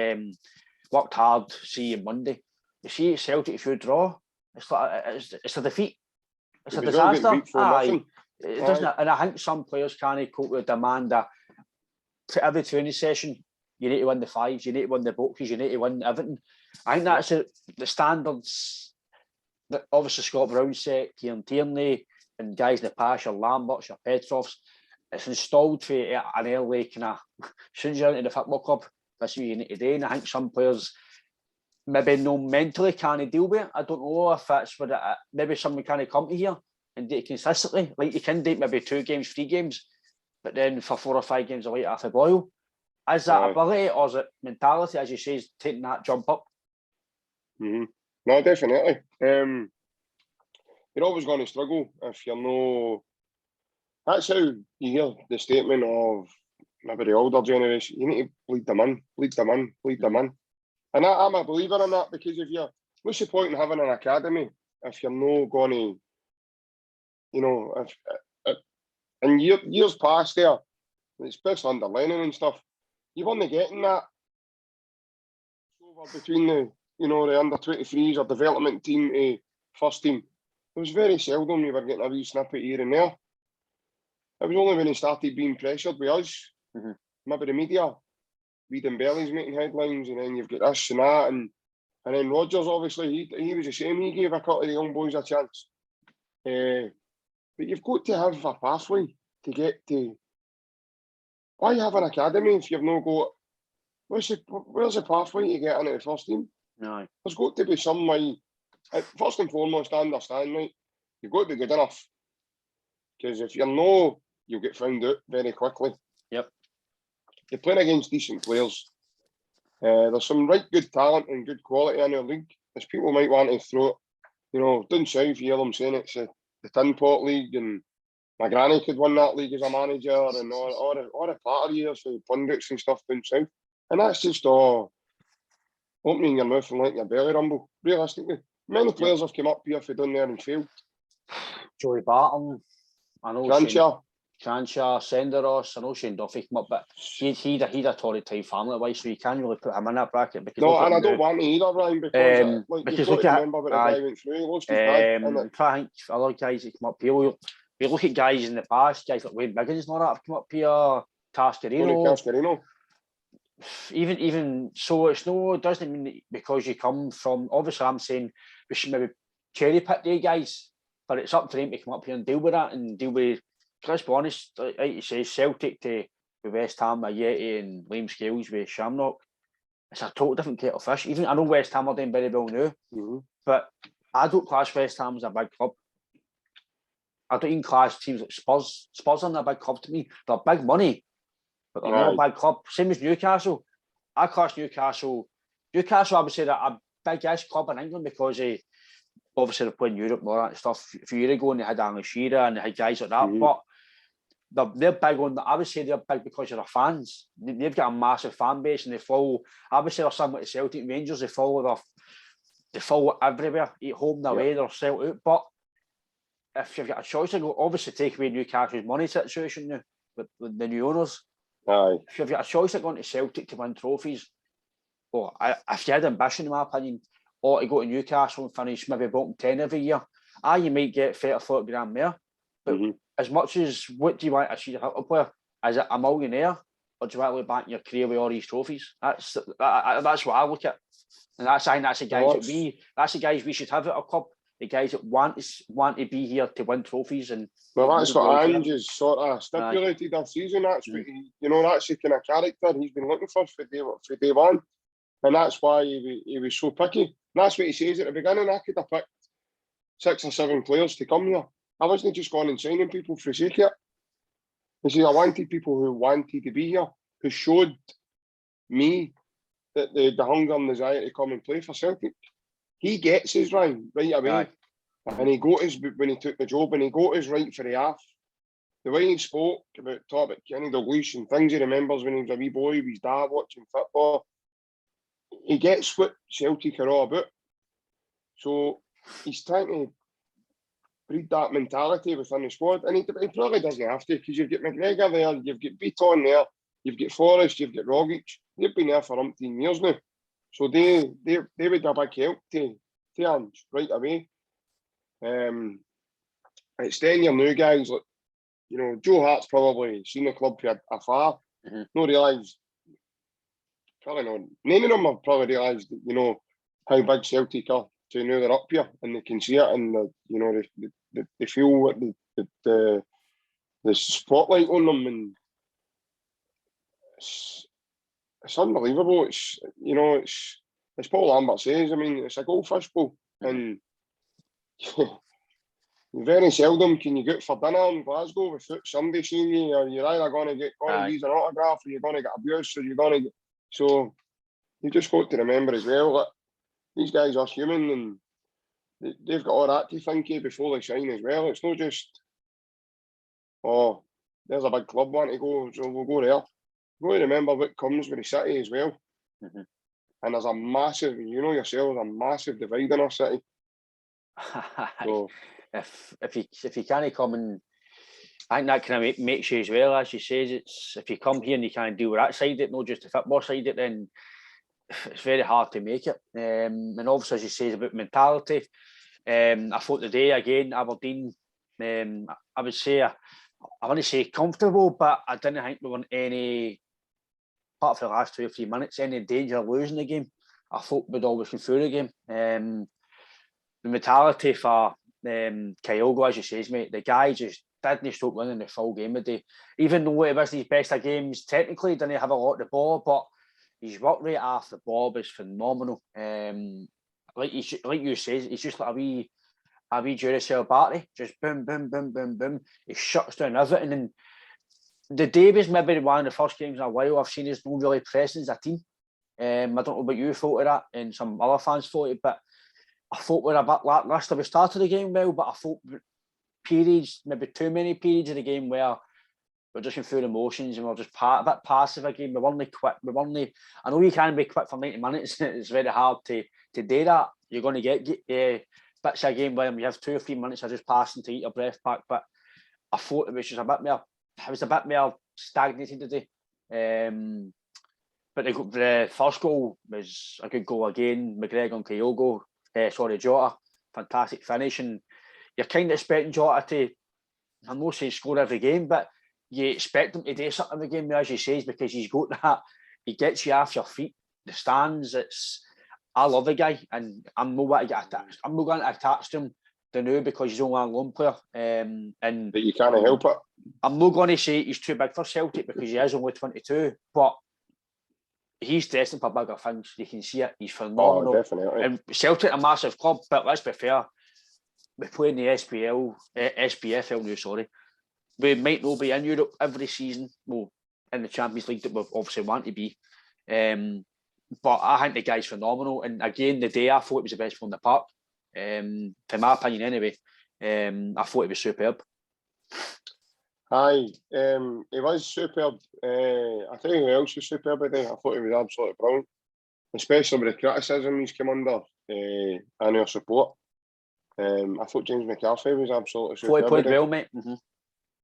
Worked hard. See you Monday. You see at Celtic, if you draw, it's like it's a defeat. It's a disaster. It doesn't. And I think some players can't cope with the demand that for every training session, you need to win the fives, you need to win the boxes, you need to win everything. I think that's the standards that obviously Scott Brown set, Kieran Tierney, and guys in the past, your Lamberts, your Petrovs. It's installed for an early kind of, as soon as you're into the football club, that's what you need to do. And I think some players maybe no mentally can't deal with it. I don't know if that's what maybe someone can't come to here and do it consistently. Like you can do it maybe 2 games, 3 games, but then for 4 or 5 games a week off a boil. Is that ability or is it mentality, as you say, is taking that jump up? Mm-hmm. No, definitely. You're always going to struggle if you're no. That's how you hear the statement of maybe the older generation. You need to bleed them in, bleed them in, bleed them in. And I'm a believer in that, because if you're, what's the point in having an academy if you're no going to, you know, if in years past there, especially under Lennon and stuff, you're only getting that over between the, you know, the under 23s or development team to first team. It was very seldom you were getting a wee snippet here and there. It was only when he started being pressured with us, maybe the media, reading bellies making headlines, and then you've got this and that, and then Rodgers, obviously, he was the same. He gave a couple of the young boys a chance. But you've got to have a pathway to get to. Why have an academy if you've not got? Where's the pathway to get into the first team? No. There's got to be some way. First and foremost, I understand, right? You've got to be good enough. Because if you're no, you'll get found out very quickly. Yep. You're playing against decent players. There's some right good talent and good quality in our league. As people might want to throw it, you know, down south, you hear them saying it's the Tin Pot League, and my granny could win that league as a manager, and all the patter years for pundits and stuff down south. And that's just opening your mouth and letting your belly rumble, realistically. Many players have come up here for down there and failed. Joey Barton, I know Crancher, Senderos, I know Shane Duffy come up, but he's a Tory type family wife, so you can't really put him in that bracket. Because no, and I don't want to either, Ryan, because you've got to remember what the guy went through. He lost his dad. I'm trying to think other guys that come up here. We look at guys in the past, guys like Wayne Biggins and all that have come up here, Cascarino. Even so, it doesn't mean that because you come from. Obviously, I'm saying we should maybe cherry pick the guys, but it's up to them to come up here and deal with that and deal with. Let's be honest, like you say, Celtic to West Ham, Ayeti and Liam Scales with Shamrock. It's a total different kettle of fish. Even I know West Ham are doing very well now, but I don't class West Ham as a big club. I don't even class teams like Spurs. Spurs aren't a big club to me. They're big money, but they're not a big club. Same as Newcastle. I class Newcastle. I would say that a big-ish club in England because obviously they're playing Europe and all that stuff. A few years ago, and they had Alan Shearer and they had guys like that. But they're big on that. I would say they're big because of their fans. They've got a massive fan base and they follow. I would say they're somewhat like Celtic Rangers. They follow everywhere. At home, and away, they're sold out. But if you've got a choice to go, obviously take away Newcastle's money situation now with the new owners. Aye. If you've got a choice of going to Celtic to win trophies, or if you had ambition, in my opinion, or to go to Newcastle and finish maybe bottom 10 every year, you might get 30 or 40 grand more. But as much as what do you want to achieve as a football player? Is it a millionaire, or do you want to look back in your career with all these trophies? That's what I look at. And that's the guys that's the guys we should have at our club. The guys that want to be here to win trophies. And well, that's what Ange has sort of stipulated this season. That's what that's the kind of character he's been looking for day one, and that's why he was so picky. And that's what he says at the beginning. I could have picked 6 or 7 players to come here. I wasn't just going and signing people for the sake of it. He said I wanted people who wanted to be here, who showed me that the hunger and desire to come and play for Celtic. He gets his right away. And he got his, when he took the job, and he got his right for the half. The way he spoke about Kenny Dalglish and things he remembers when he was a wee boy with his dad watching football, he gets what Celtic are all about. So he's trying to breed that mentality within the squad, and he probably doesn't have to, because you've got McGregor there, you've got Beaton there, you've got Forrest, you've got Rogic. They've been there for umpteen years now. So they would be a big help to Ange right away. It's then your new guys like, Joe Hart's probably seen the club from afar. No realised, probably not. None of them have probably realised, how big Celtic are to now they're up here and they can see it, and they feel the spotlight on them, and it's unbelievable. It's as Paul Lambert says. I mean, it's a goldfish bowl, and very seldom can you go out for dinner in Glasgow without somebody seeing you, or you're either going to use an autograph, or you're going to get abused, or you're going to get... So you just got to remember as well that these guys are human, and they've got all that to think of before they sign as well. It's not just, oh, there's a big club want to go, so we'll go there. You've got to remember what comes with the city as well. And there's a massive, you know yourself, there's a massive divide in our city. So if you can't come, and I think that kind of makes you as well, as you say, it's if you come here and you can't deal with that side of it, not just the football side of it, then it's very hard to make it. And obviously, as you say, about mentality, I thought today again, Aberdeen, I would say, I want to say comfortable, but I didn't think we were in any, apart from the last 2 or 3 minutes, any danger of losing the game. I thought we'd always come through the game. The mentality for Kyogo, as you say, mate, the guy just didn't stop winning the full game a day. Even though it wasn't his best of games, technically didn't have a lot of the ball, but his work rate after the ball was phenomenal. Like you say, he's just like a wee Duracell battery, just boom, boom, boom, boom, boom. He shuts down everything. And the day was maybe one of the first games in a while I've seen us not really pressing as a team. I don't know what you thought of that, and some other fans thought it, but I thought we were a bit lacklustre. We started the game well, but I thought periods, maybe too many periods of the game where we're just going through the motions and we're just a bit passive again. We weren't quick. I know you can be quick for 90 minutes. It's very hard to do that. You're going to get bits of a game where you have 2 or 3 minutes of just passing to eat your breath back. But I thought it was just a bit more stagnated today. But the first goal was a good goal again. McGregor and Kyogo. Jota, fantastic finish, and you're kind of expecting Jota to, I'm not saying score every game, but you expect him to do something every game, as you say, because he's got that, he gets you off your feet, the stands, I love the guy, and I'm not going to attach to him the new because he's only a lone player, but you can't help it. I'm not going to say he's too big for Celtic because he is only 22, but he's destined for bigger things. You can see it. He's phenomenal. Oh, definitely. And Celtic, a massive club, but let's be fair, we play in the SPFL now, sorry. We might not be in Europe every season, well, in the Champions League that we obviously want to be. But I think the guy's phenomenal. And again, the day I thought it was the best one in the park. In my opinion anyway, I thought it was superb. Aye, he was superb. I tell you who else was superb today. I thought he was absolutely brilliant, especially with the criticism he's come under and your support. I thought James McCarthy was absolutely superb. Thought he played well, mate.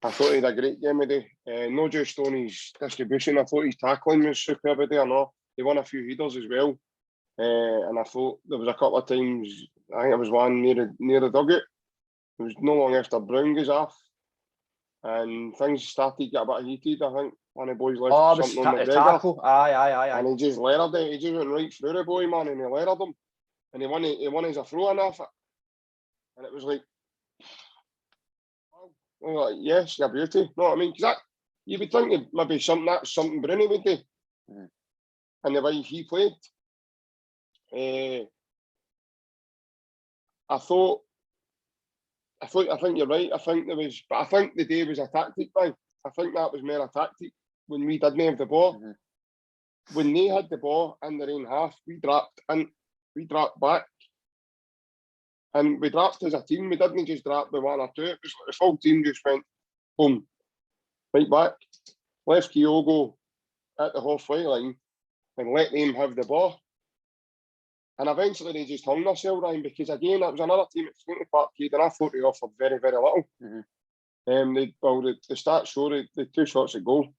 I thought he had a great game today. Not just on his distribution, I thought his tackling was superb today. I know he won a few headers as well. And I thought there was a couple of times, I think it was one near the dugout. It was no long after Brown goes off. And things started to get a bit heated. I think one of the boys left something on McGregor. Tackle. Aye. And he just leathered it. He just went right through the boy, man, and he leathered him. And he won as a throw-in off it. And it was like, yes, you're beauty. You know what I mean? Because you would think maybe something Bruni would do. And the way he played. I think you're right. I think the day was a tactic, man. I think that was more a tactic when we didn't have the ball. When they had the ball in their own half, we dropped back. And we dropped as a team. We didn't just drop the one or two. It was like the full team just went, boom, right back. Left Kyogo at the halfway line and let them have the ball. And eventually they just hung themselves, Ryan, because again, that was another team at Celtic Parkade, and I thought they offered very, very little. The stats show the 2 shots at goal.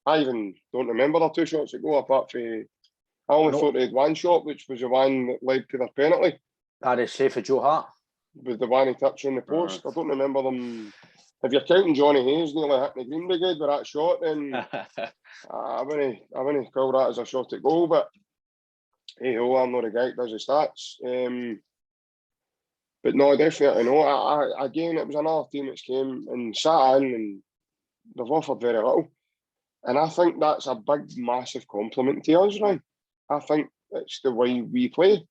I even don't remember the 2 shots at goal, apart from, I only thought they had 1 shot, which was the one that led to their penalty. That is safe for Joe Hart. With the one he touched on the post. I don't remember them. If you're counting Johnny Hayes nearly hitting the Green Brigade with that shot, then I wouldn't call that as a shot at goal, but hey ho, I'm not a guy that does the stats. But no, definitely no. Again, it was another team that came and sat in and they've offered very little. And I think that's a big, massive compliment to us, right? I think it's the way we play.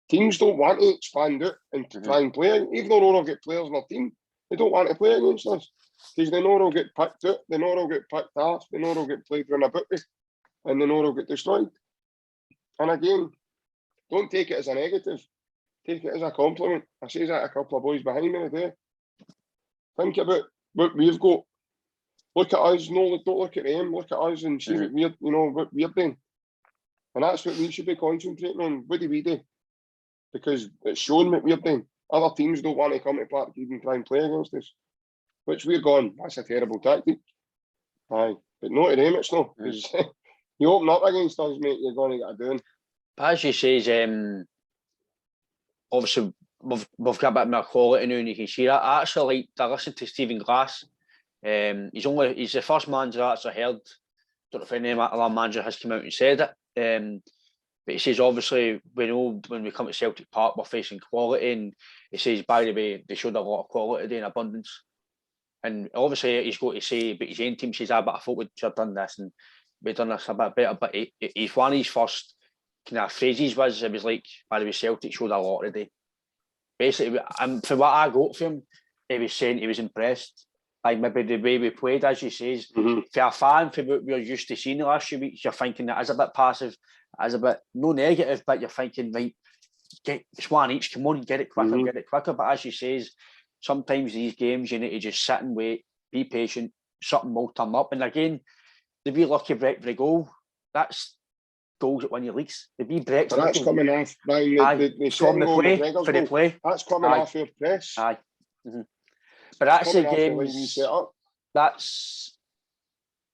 teams don't want to expand out and to try and play. Even though they'll get players in their team, they don't want to play against us because they know they'll get picked out, they know they'll get picked off, they know they'll get played round about with, and they know they'll get destroyed. And again, don't take it as a negative, take it as a compliment. I say that a couple of boys behind me today. Think about what we've got. Look at us, don't look at them, look at us and see what we're doing. And that's what we should be concentrating on. What do we do? Because it's shown what we're doing. Other teams don't want to come to Parkhead and try and play against us. Which we're gone, that's a terrible tactic. Aye. But no to them it's not. Because you open up against us, mate, you're going to get a doing. But as you say, obviously we've got a bit more quality now and you can see that. I actually like to listen to Stephen Glass. He's the first manager I actually heard. Don't know if any other manager has come out and said it. But he says obviously we know when we come to Celtic Park we're facing quality, and he says by the way they showed a lot of quality in abundance. And obviously he's got to say, but his own team says, but I thought we'd have done this and we've done this a bit better. But he's one of his first kind of phrases was, it was like, by the way, Celtic showed a lot today. Basically, from what I got from him, he was saying he was impressed by maybe the way we played, as he says. For a fan, for what we're used to seeing the last few weeks, you're thinking that is a bit passive, as a bit, no negative, but you're thinking, right, it's one each, come on, get it quicker. But as he says, sometimes these games you need to just sit and wait, be patient, something will turn up. And again, the wee lucky break for the goal, that's goals that win your leagues. The wee breaks. But that's coming off the play. That's coming off your press. Aye. But that's the games. That's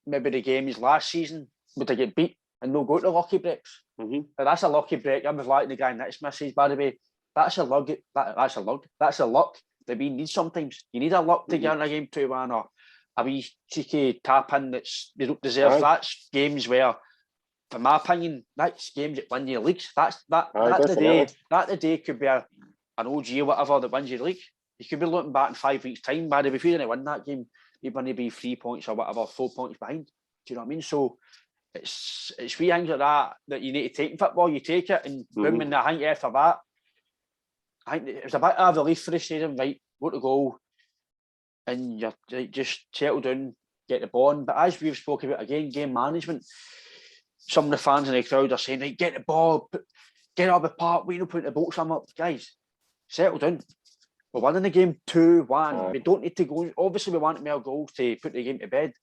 maybe the games last season would they get beat and no go to lucky breaks. But that's a lucky break. I was like the guy next message, by the way. That's a luck. That's a luck that we need sometimes. You need a luck to get in a game 2-1 or a wee cheeky tap in they don't deserve. That's games where, in my opinion, that's games that win your leagues. That's the day could be an OG or whatever that wins your league. You could be looking back in 5 weeks' time, by the way, if you didn't win that game, you're going to be 3 points or whatever, 4 points behind. Do you know what I mean? So it's wee things like that you need to take in football. You take it, and boom, and I think after that, I think it was a bit of a relief for the stadium, right? Go to goal, and you're just settle down, get the ball on. But as we've spoken about again, game management, some of the fans in the crowd are saying, right, get the ball, get out of the park, we don't put the box up. Guys, settle down. We're winning the game 2-1. We don't need to go. Obviously, we want more goals to put the game to bed,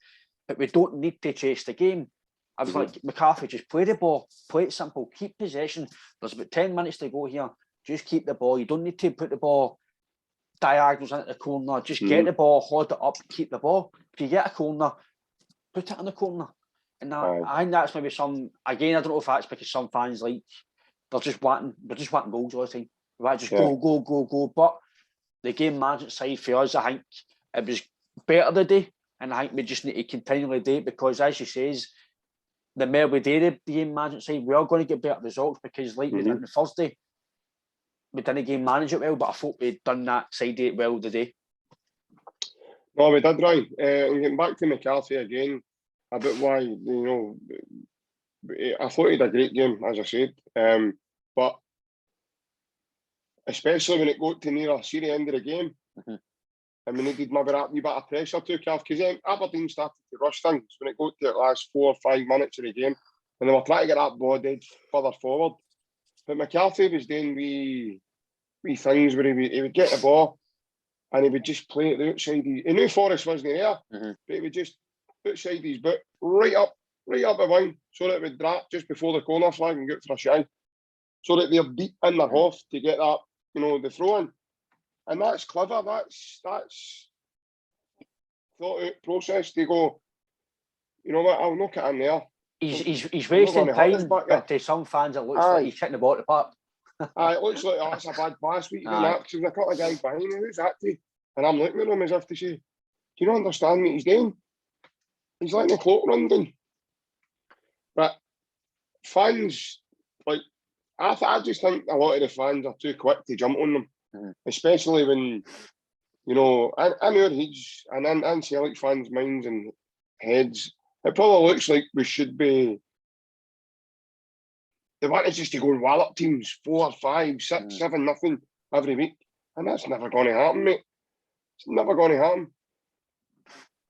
but we don't need to chase the game. I was like, McCarthy, just play the ball, play it simple, keep possession. There's about 10 minutes to go here. Just keep the ball. You don't need to put the ball diagonals into the corner. Just get the ball, hold it up, keep the ball. If you get a corner, put it in the corner. And I think that's maybe some. Again, I don't know if that's because some fans like they're just wanting goals all the time. They want to just go. But the game management side for us, I think it was better today, and I think we just need to continually do it because, as she says, the more we do the game management side, we are going to get better results because, like we did on the Thursday, we didn't game manage it well, but I thought we'd done that side of it well today. No, we did, Ryan. And getting back to McCarthy again, about why, I thought he had a great game, as I said. But especially when it got to near the end of the game, and we needed maybe that wee bit of pressure took off, because then Aberdeen started to rush things when it got to the last 4 or 5 minutes of the game, and they were trying to get that ball dead further forward. But McCarthy was doing wee things where he would get the ball and he would just play it the outside. He knew Forrest wasn't there, but he would just outside his boot, right up the wing, so that it would drop just before the corner flag and get for a shy, so that they're deep in their half to get that, the throw in. And that's clever. That's thought out process to go, you know what, I'll knock it in there. He's wasting time, but to some fans it looks like he's hitting the ball to the park. It looks like that's a bad pass. What you doing that? Because there's a couple of guys behind me. Who's that to? And I'm looking at him as if to say, do you not understand what he's doing? He's letting the clock run down. But fans, like, I just think a lot of the fans are too quick to jump on them, especially when, in our heads and in Celtic fans' minds and heads, it probably looks like we should be they wanted just to go and wallop teams 4, 5, 6, 7-0 every week. And that's never going to happen, mate. It's never going to happen.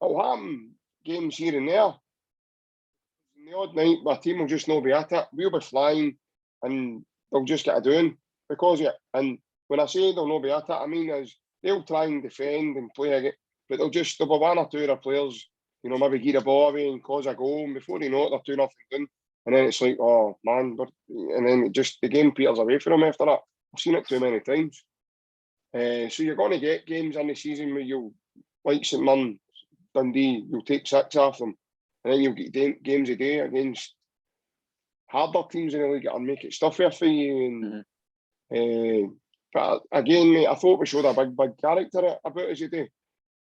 It'll happen games here and there. In the odd night, my team will just not be at it. We'll be flying and they'll just get a doing because of it. And when I say they'll not be at it, I mean is they'll try and defend and play again, but there'll be one or two of their players, maybe get a ball away and cause a goal, and before they know it, they're 2-0 down. And then it's like, oh man, and then the game peters away from them after that. I've seen it too many times. So you're going to get games in the season where you'll, like St Mirren, Dundee, you'll take 6 off them, and then you'll get games a day against harder teams in the league and make it stuffier for you. And but again, mate, I thought we showed a big character about us today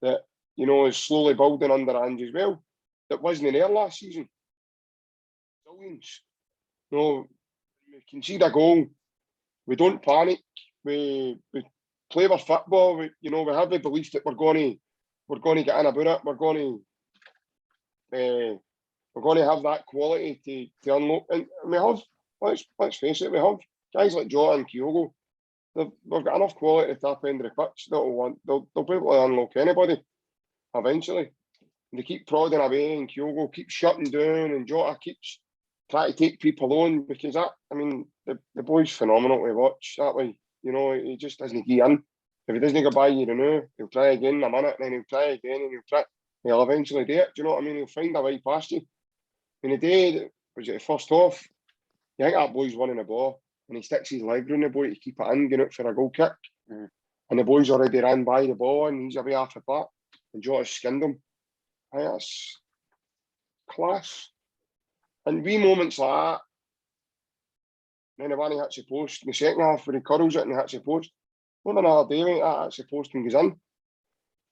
that is slowly building under Ange as well. That wasn't there last season. Brilliance. We concede a goal. We don't panic. We play our football. We have the belief that we're going to get in about it. We're going to have that quality to unlock. And we have. Let's face it. We have guys like Jota and Kyogo. They've got enough quality at the top end of the pitch that they'll be able to unlock anybody eventually. And they keep prodding away, and Kyogo keeps shutting down, and Jota keeps trying to take people on because the boy's phenomenal to watch that way. He just doesn't get in. If he doesn't go by you he'll try again in a minute, and then he'll try again, and he'll eventually do it. Do you know what I mean? He'll find a way past you. In the day, was it the first half? You think that boy's winning the ball, and he sticks his leg round the boy to keep it in, going out for a goal kick. And the boy's already ran by the ball, and he's away half the back, and Jota's skinned him. I think that's class. And wee moments like that, then the one he hits the post, in the second half where he curls it and he hits the post, more than another day like that, hits the post and goes in.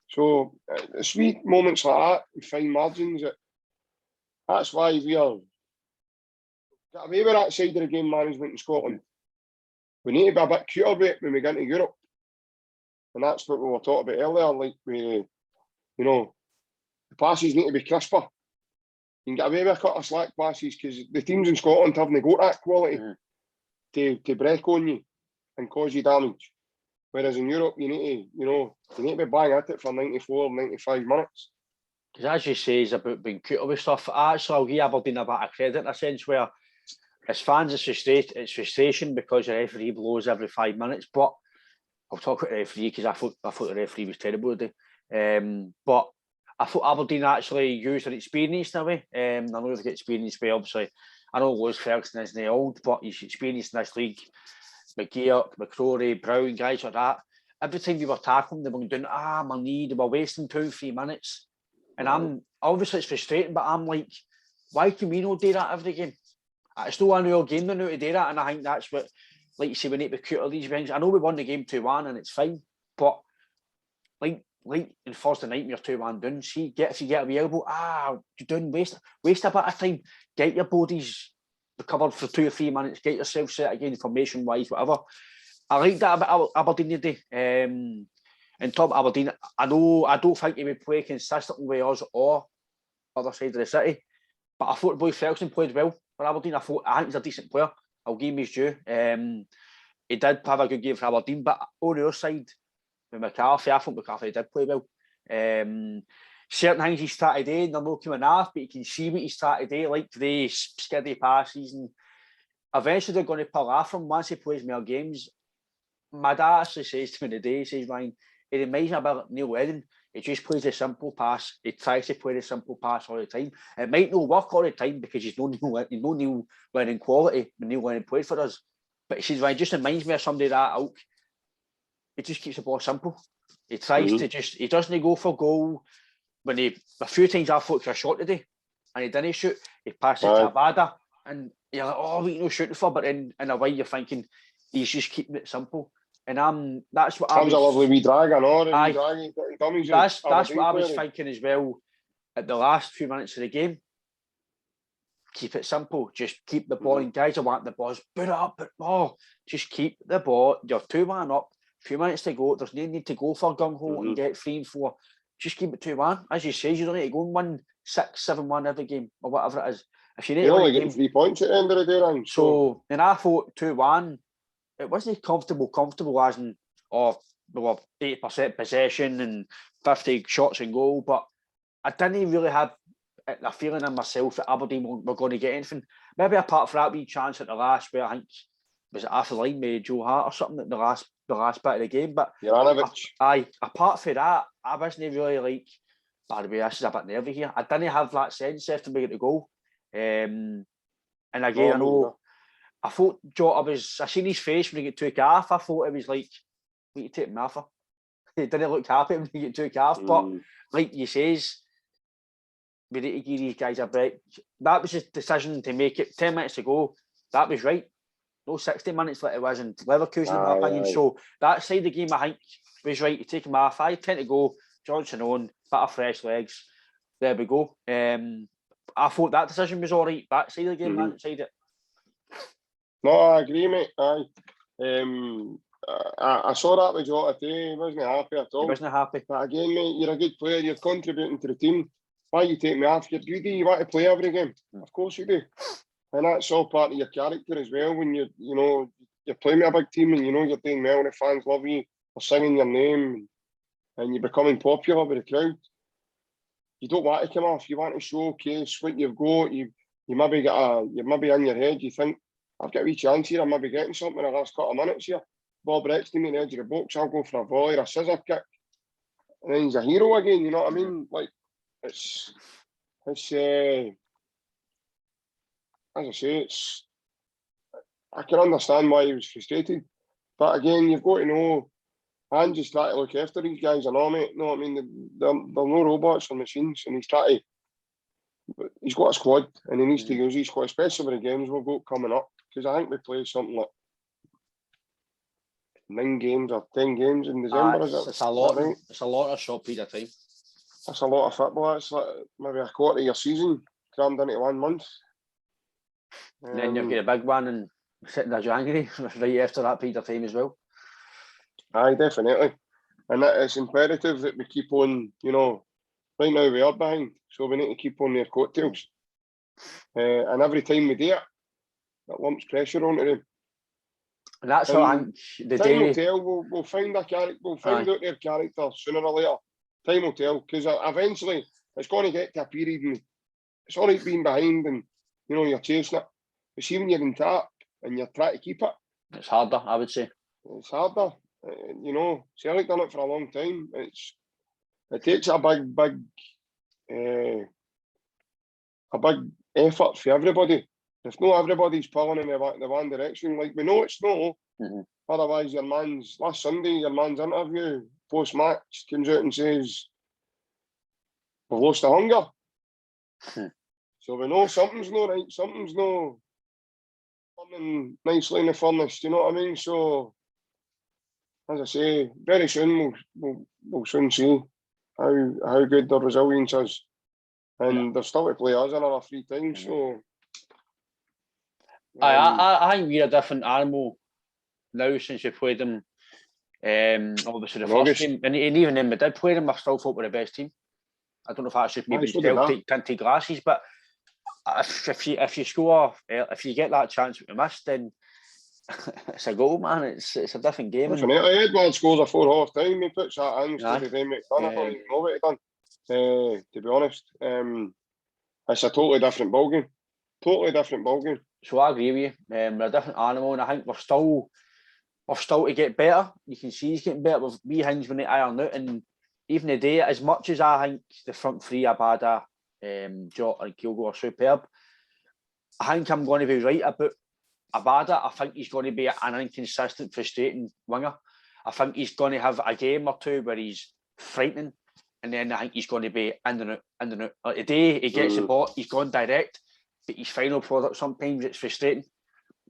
So it's wee moments like that, with fine margins, that's why we are got away with that side of the game management in Scotland. We need to be a bit cuter with it when we get into Europe. And that's what we were talking about earlier, like the passes need to be crisper. You can get away with a couple of slack passes because the teams in Scotland haven't got that quality to break on you and cause you damage. Whereas in Europe, you need to be bang at it for 94, 95 minutes. Because as you say, it's about being cuter with stuff. Actually, I'll give Aberdeen a bit of credit in a sense where as fans it's frustration because the referee blows every 5 minutes. But I'll talk about the referee because I thought the referee was terrible today. But I thought Aberdeen actually used their experience in a way. I know they get experience, but obviously I know Lewis Ferguson isn't old, but he's experienced in this league. McGeoch, McCrory, Brown, guys like that. Every time we were tackling, they were doing, my knee, they were wasting 2-3 minutes. And obviously it's frustrating, but I'm like, why can we not do that every game? It's still a real game, they know to do that, and I think that's what, like you say, we need to be cute at these things. I know we won the game 2-1 and it's fine, but like in Thursday night, you're 2-1 down. See, if you get a elbow, you're doing waste a bit of time. Get your bodies recovered for 2 or 3 minutes. Get yourself set again, formation wise, whatever. I like that about Aberdeen today. In top Aberdeen, I don't think he would play consistently with us or other side of the city, but I thought boy Ferguson played well for Aberdeen. I think he's a decent player. I'll give him his due. He did have a good game for Aberdeen, but on the other side, with McCarthy, I thought McCarthy did play well. Certain things he's tried to do, they're not coming off, but you can see what he's tried to do, like the skiddy passes, and eventually they're going to pull off from once he plays more games. My dad actually says to me today, he says, Ryan, it reminds me about Neil Lennon. He just plays a simple pass. He tries to play the simple pass all the time. It might not work all the time because he's no Neil Lennon quality when Neil Lennon played for us. But he says, Ryan, just reminds me of somebody that ilk. He just keeps the ball simple. He tries to he doesn't go for goal. A few times I thought for a shot today and he didn't shoot, he passed it to Abada and you're like, what are you shooting for? But in a way you're thinking he's just keeping it simple. And that's what Comes a lovely wee drag, I know. That's what I was thinking as well at the last few minutes of the game. Keep it simple. Just keep the ball. And guys, I want the balls. Put it up, put ball. Just keep the ball. You're 2-1 up. Few minutes to go. There's no need to go for gung-ho and get 3 and 4. Just keep it 2-1. As you say, you don't need to go and win 6-7-1 every game or whatever it is. if you need You're to only win a getting game, 3 points at the end of the day, Ryan. so and I thought 2-1. It wasn't comfortable as in, we were 80% possession and 50 shots in goal, but I didn't really have a feeling in myself that Aberdeen were going to get anything. Maybe apart from that wee chance at the last, where I think was it off the line with Joe Hart or something at the last bit of the game. But apart from that, I wasn't really like, by the way, this is a bit nervy here. I didn't have that sense after we get the goal. And again, I know. I thought I seen his face when he got took off. I thought it was like, we need to take him off. He didn't look happy when he got took off. But like you says, we need to give these guys a break. That was his decision to make it 10 minutes ago. That was right. No 60 minutes like it was in Leverkusen, in my opinion. So that side of the game, I think, was right to take him off. 10 to go, Johnson on, bit of fresh legs. There we go. I thought that decision was all right. That side of the game, man, side it. No, I agree, mate. I saw that with Jota today. He wasn't happy at all. He wasn't happy. But again, mate, you're a good player. You're contributing to the team. Why you take me off? You're greedy. You want to play every game. Of course you do. And that's all part of your character as well. When you're playing with a big team and you're doing well and the fans love you, they're singing your name and you're becoming popular with the crowd. You don't want to come off. You want to showcase what you've got. You maybe you're maybe in your head. You think, I've got a wee chance here. I might be getting something in the last couple of minutes here. Ball breaks to me in the edge of the box. I'll go for a volley or a scissor kick. And then he's a hero again. You know what I mean? Like, it's as I say, I can understand why he was frustrated. But again, you've got to know, and just try to look after these guys and all, mate. No, I mean, they're no robots or machines, and he's got a squad, and he needs to use his squad, especially with the games we've got coming up, because I think we play something like 9 games or 10 games in December. It's a lot. Right? It's a lot of short period of time. That's a lot of football. It's like maybe a quarter of your season crammed into 1 month. And then you've got a big one and sitting in January right after that period of time as well. Aye, definitely. And it's imperative that we keep on, right now we are behind, so we need to keep on their coattails. And every time we do it, that lumps pressure onto them. And that's what I think the time day... will tell. We'll find a character. We'll find out their character sooner or later. Time will tell, because eventually it's going to get to a period and it's all right being behind and, you're chasing it. But see, when you're in top and you're trying to keep it, it's harder, I would say. It's harder. Celtic done it for a long time. It takes a big effort for everybody. If not everybody's pulling in the one direction, like we know it's no. Otherwise, last Sunday, your man's interview post-match comes out and says, we've lost the hunger. So we know something's not right, something's not coming nicely in the furnace, you know what I mean? So, as I say, very soon we'll soon see how good the resilience is. And they're still to play us another 3 times, so... I think we're a different animal now since we played them. Obviously the first game, and even then we did play them, I still thought we were the best team. I don't know if that's just maybe Celtic tinted glasses, but if you score, if you get that chance that we missed, then it's a goal, man. It's a different game. Edward scores a 4 half time. He puts that in instead of them. I don't even know what he done. To be honest, it's a totally different ballgame. Totally different ballgame. So I agree with you. We're a different animal, and I think we're still to get better. You can see he's getting better with wee things when they iron out. And even today, as much as I think the front three, Abada, Jota and Kyogo are superb, I think I'm going to be right about Abada. I think he's going to be an inconsistent, frustrating winger. I think he's going to have a game or two where he's frightening, and then I think he's going to be in and out. Like today, he gets the ball, he's gone direct, but his final product, sometimes it's frustrating.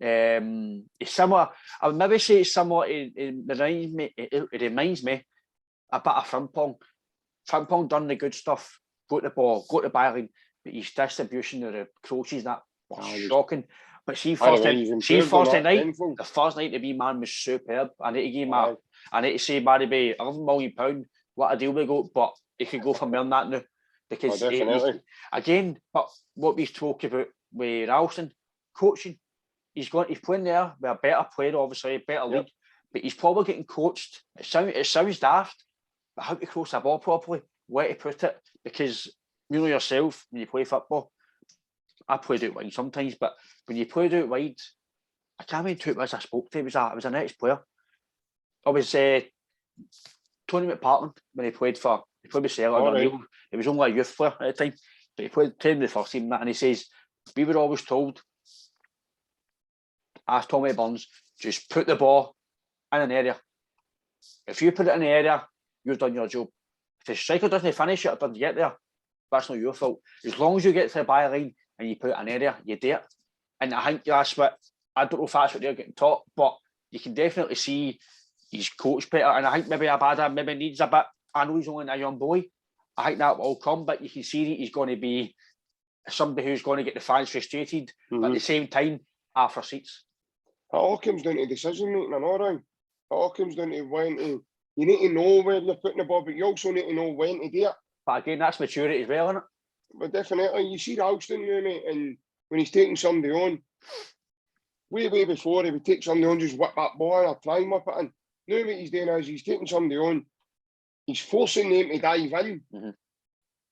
It's similar. I would maybe say it's similar. It reminds me a bit of Frimpong. Frimpong done the good stuff, got the ball, got the byline, but his distribution of the approaches, that was shocking. But see, first night, the first night the wee man was superb. I need to give him I need to say, Barry Bay, £11 million, what a deal we got, but he could go for more than that now. Because again, but what we talk about with Ralston, coaching. He's playing there with a better player, obviously, a better league, but he's probably getting coached. It sounds daft, but how to cross a ball properly, where to put it, because you know yourself, when you play football, I played out wide sometimes, but when you played out wide, I can't remember who it was I spoke to. It was an ex-player. I was Tony McPartland when he played with Celtic. He was only a youth player at the time, but he played the first team, and he says, we were always told, ask Tommy Burns, just put the ball in an area. If you put it in the area, you've done your job. If the striker doesn't finish it or doesn't get there, that's not your fault. As long as you get to the byline and you put it in an area, you do it. And I think that's what, I don't know if that's what they're getting taught, but you can definitely see he's coached better. And I think maybe Abada maybe needs a bit. I know he's only a young boy. I think that will all come, but you can see that he's going to be somebody who's going to get the fans frustrated, but at the same time, half for seats. It all comes down to decision making and all right. It all comes down to when to, you need to know where you're putting the ball, but you also need to know when to do it. But again, that's maturity as well, isn't it? But definitely, you see Ralston now, mate, and when he's taking somebody on, way before he would take somebody on, just whip that ball or try and whip it in. Now what he's doing is he's taking somebody on, he's forcing them to dive in.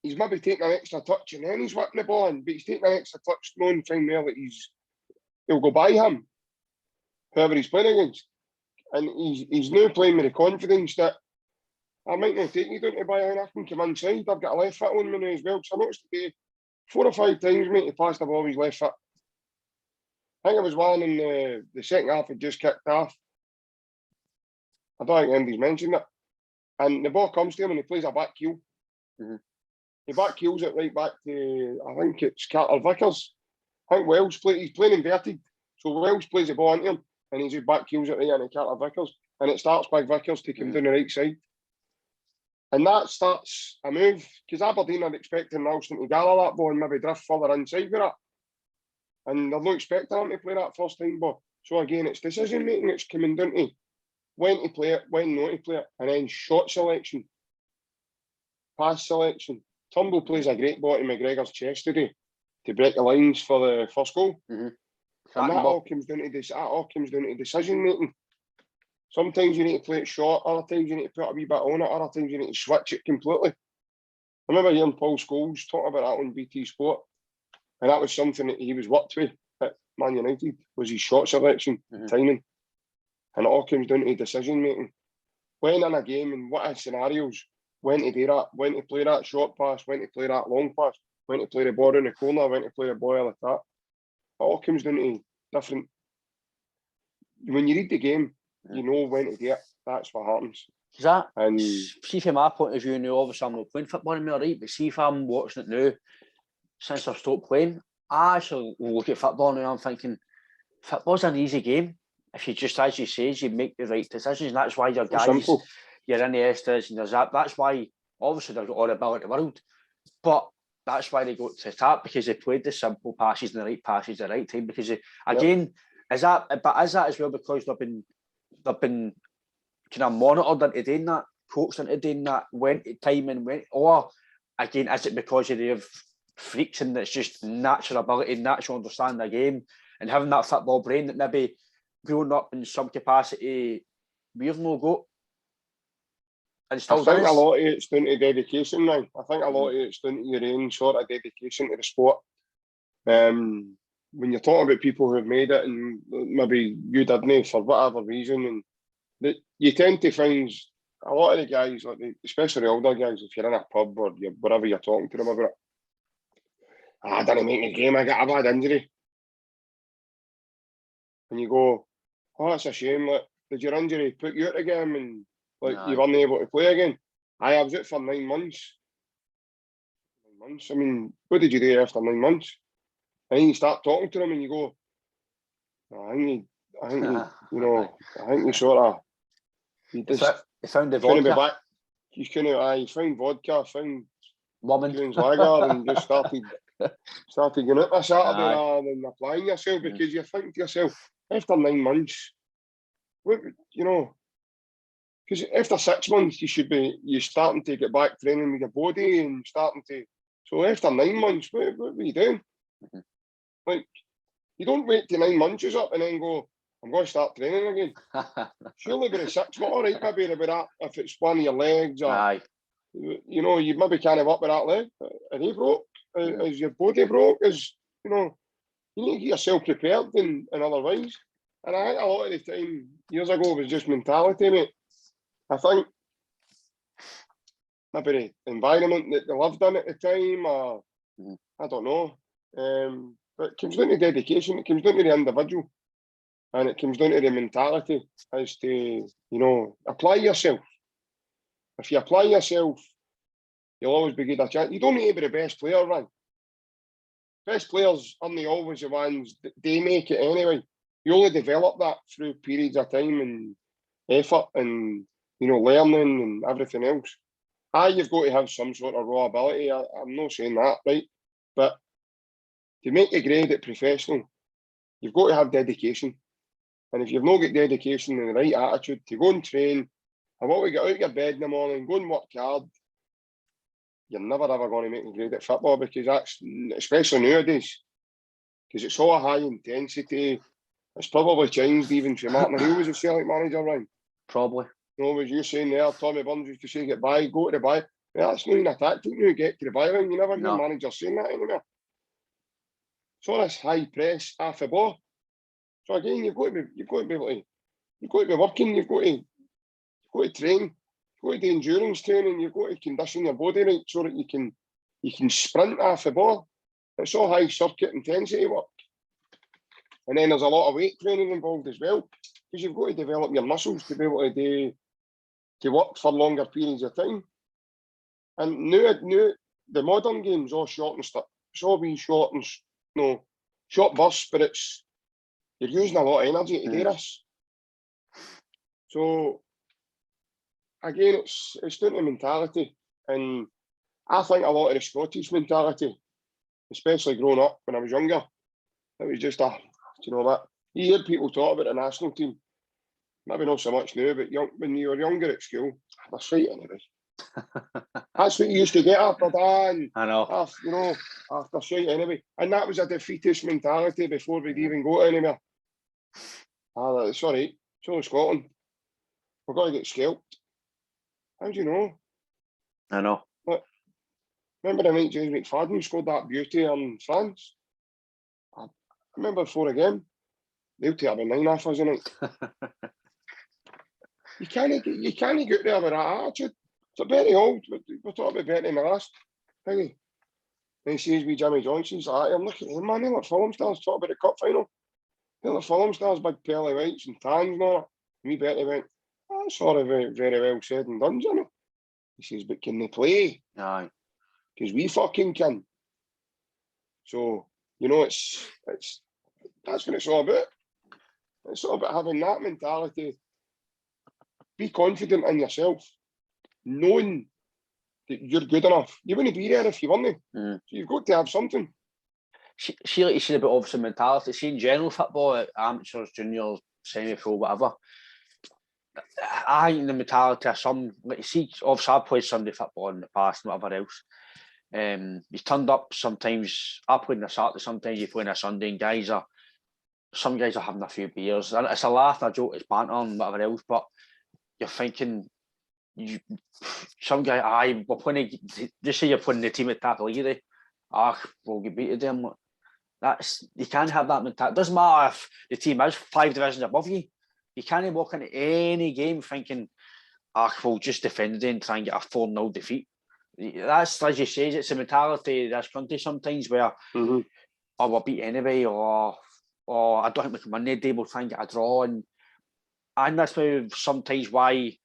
He's maybe taking an extra touch and then he's whipping the ball in, but he's taking an extra touch, knowing fine well that he'll go by him, whoever he's playing against. And he's now playing with the confidence that I might not take you down to Bayern, I can come inside. I've got a left foot on me now as well. So I noticed today 4 or 5 times, mate, he passed the ball with his left foot. I think it was one in the second half had just kicked off. I don't think anybody's mentioned it. And the ball comes to him and he plays a back heel. He back heels it right back to, I think it's Carter Vickers. I think he's playing inverted. So Wells plays the ball into him and he just back heels it right into Carter Vickers. And it starts by Vickers to come down the right side. And that starts a move, because Aberdeen are expecting Ralston to gather that ball and maybe drift further inside with it. And they're not expecting him to play that first time ball. So again, it's decision making, it's coming down to when to play it, when not to play it, and then shot selection, pass selection. Turnbull plays a great ball to McGregor's chest today to break the lines for the first goal. And that all comes down to decision making. Sometimes you need to play it short, other times you need to put a wee bit on it, other times you need to switch it completely. I remember hearing Paul Scholes talk about that on BT Sport, and that was something that he was worked with at Man United, was his shot selection, timing. And it all comes down to decision making. When in a game and what are scenarios, when to do that, when to play that short pass, when to play that long pass, when to play the ball in the corner, when to play the ball like that. It all comes down to different. When you read the game, you know when to do it. That's what happens. Is that, and see from my point of view now, obviously I'm not playing football anymore, right? But see if I'm watching it now, since I've stopped playing, I actually look at football now and I'm thinking, football's an easy game. If you just, as you say, you make the right decisions, and that's why your guys, you're in the Estes and there's that. That's why, obviously, they've got all the ability in the world, but that's why they got to tap, because they played the simple passes and the right passes at the right time. Because they, again, is that as well because they've been kind of monitored into doing that, coached into doing that, went to time and went, or again, is it because they have freaks and it's just natural ability, natural understanding the game, and having that football brain that maybe growing up in some capacity we've no got? And still I think a lot of it's down to dedication now. I think a lot of it's down to your own sort of dedication to the sport. When you're talking about people who have made it and maybe you didn't for whatever reason, and that you tend to find a lot of the guys, like especially the older guys, if you're in a pub or wherever you're talking to them about it, I didn't make the game, I got a bad injury. And you go, oh, that's a shame. Like, did your injury put you out again and you weren't able to play again? I was out for 9 months. 9 months. I mean, what did you do after 9 months? And then you start talking to them and you go, I think you sort of, you found the vodka. You found vodka, found woman lager, and just started going out on Saturday rather than applying yourself, because you think to yourself, after 9 months, because after 6 months you're starting to get back training with your body and starting to. So after 9 months, what are you doing? Like, you don't wait till 9 months is up and then go, I'm going to start training again. Surely by the 6 months, all right, maybe about that, if it's one of your legs or, Aye. you know, you maybe can't have up with that leg. Are they broke? Is your body broke? Is, you know, you need to get yourself prepared in otherwise. And I think a lot of the time, years ago, it was just mentality, mate. I think maybe the environment that they lived in at the time, or I don't know. But it comes down to dedication, it comes down to the individual, and it comes down to the mentality as to, you know, apply yourself. If you apply yourself, you'll always be good at a chance. You don't need to be the best player, man. Best players aren't always the ones that they make it anyway. You only develop that through periods of time and effort and, you know, learning and everything else. You've got to have some sort of raw ability. I'm not saying that, right? But to make a grade at professional, you've got to have dedication. And if you've not got dedication and the right attitude to go and train, and what we get out of your bed in the morning, go and work hard, you're never ever going to make a grade at football, because that's, especially nowadays, because it's all a high intensity. It's probably changed even from Martin O'Neill was a Celtic manager, Ryan. Probably. You know, as you saying there, Tommy Burns used to say, get by, go to the bye. Well, that's not even a tactic now, get to the byline. You never hear managers saying that anymore. So this high press, half the ball. So again, you've got to be able to, you've got to be working, you've got to train, you've got to do endurance training, you've got to condition your body right so that you can sprint half the ball. It's all high circuit intensity work. And then there's a lot of weight training involved as well, because you've got to develop your muscles to be able to work for longer periods of time. And now the modern game's all short and stuff. It's all wee short and, you know, short bursts, but you're using a lot of energy to do this. So again, it's down to mentality. And I think a lot of the Scottish mentality, especially growing up when I was younger, it was just you know what? You hear people talk about the national team, maybe not so much now, but when you were younger at school, they're shite anyway. That's what you used to get after that. I know. You know, after shite anyway. And that was a defeatist mentality before we'd even go anywhere. Sorry, so Scotland. We're going to get scalped. How do you know? I know. Look, remember the night James McFadden scored that beauty in France? I remember before a game, they'll take about 9 off us a night. You can't get there with that attitude. It's a Betty old. We're talking about Betty in the last thing. Then he sees me Jimmy Johnson's like, I'm looking at him, man. They look Fulham stars. Talk about the cup final. They look Fulham stars, big pearly whites and tans and all that. Me Betty went, that's all very, very well said and done, Jimmy. He says, but can they play? Aye. Because we fucking can. So, you know, it's that's what it's all about. It's all about having that mentality. Be confident in yourself, knowing that you're good enough. You wouldn't be there if you weren't. So you've got to have something. See, like you said about obviously mentality. See, in general football, amateurs, juniors, semi-pro, whatever. I think the mentality of some, like you see, obviously I've played Sunday football in the past and whatever else. You turned up sometimes. I played on a Saturday. Sometimes you play on a Sunday, and some guys are having a few beers, and it's a laugh, a joke, it's banter and whatever else. But you're thinking, some guy, we're playing. Just say you're playing the team at top of the league. We'll get beat them. You can't have that mentality. It doesn't matter if the team is 5 divisions above you. You can't walk into any game thinking, we'll just defend it and try and get a 4-0 defeat. That's, as you say, it's a mentality of this country sometimes where, we'll beat anyway, or I don't think we can win the day, we'll try and get a draw. And that's sometimes why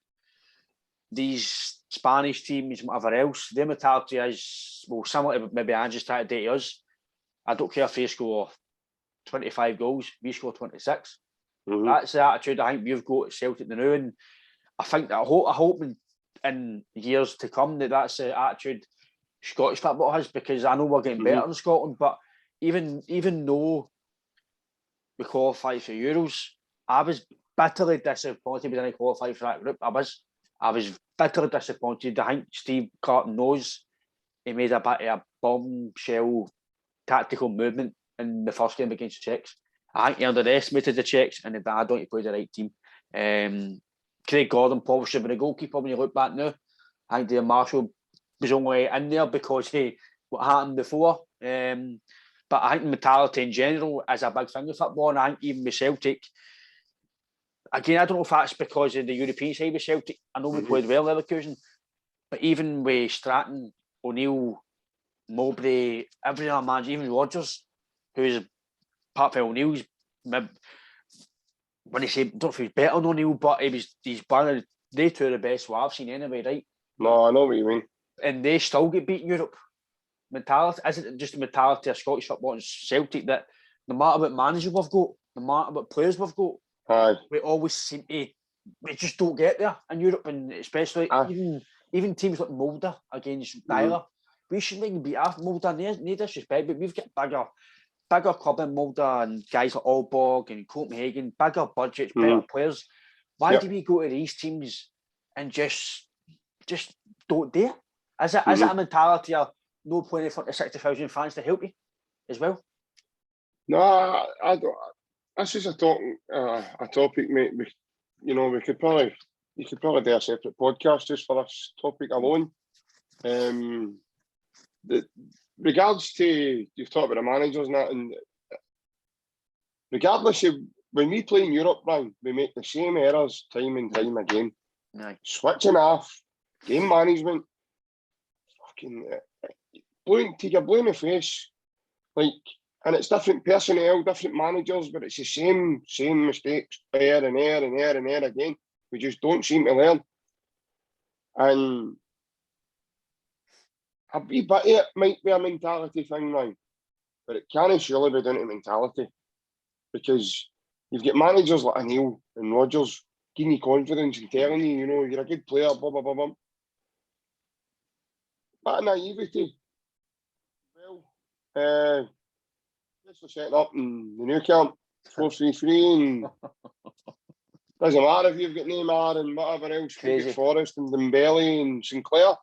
these Spanish teams, whatever else, their mentality is, well, similar to maybe Andrew's tried to do to us. I don't care if they score 25 goals, we score 26. That's the attitude I think we've got at Celtic now, and I think that I hope in years to come that's the attitude Scottish football has, because I know we're getting better in Scotland, but even though we qualified for Euros, I was bitterly disappointed we didn't qualify for that group. I was bitterly disappointed. I think Steve Carton knows he made a bit of a bombshell tactical movement in the first game against the Czechs. I think he underestimated the Czechs, and I don't think he played the right team. Craig Gordon probably should have been a goalkeeper when you look back now. I think Dave Marshall was only in there because what happened before. But I think the mentality in general is a big thing with football, and I think even with Celtic, again, I don't know if that's because of the European side with Celtic. I know we played well Leverkusen, but even with Stratton, O'Neill, Mowbray, every other man, even Rodgers, who's part of O'Neill's, when he said, I don't know if he's better than O'Neill, but he's one of they two are the best I've seen anyway, right? No, I know what you mean. And they still get beat in Europe. Mentality isn't just the mentality of Scottish football and Celtic that no matter what manager we've got, no matter what players we've got, we always seem to we just don't get there in Europe, and especially even teams like Mulder against Tyler. We shouldn't even beat Mulder, no disrespect, but we've got bigger club in Mulder and guys like Aalborg and Copenhagen, bigger budgets, better players. Why do we go to these teams and just don't dare? Is it a mentality of no playing in front of 60,000 fans to help you as well? No, I don't. That's just a topic, mate. You could probably do a separate podcast just for this topic alone. Regards to you've talked about the managers and that, and regardless of when we play in Europe, Brian, we make the same errors time and time again. Switching off, game management, fucking take your blue in the face, and it's different personnel, different managers, but it's the same mistakes there and there again. We just don't seem to learn. And a wee bit of it might be a mentality thing now, but it can't surely be down to mentality, because you've got managers like O'Neill and Rodgers giving you confidence and telling you, you're a good player, blah, blah, blah, blah. That naivety. Well, this was set up in the new camp, 4-3-3, and doesn't matter if you've got Neymar and whatever else, you've got Forrest and Dembele and Sinclair.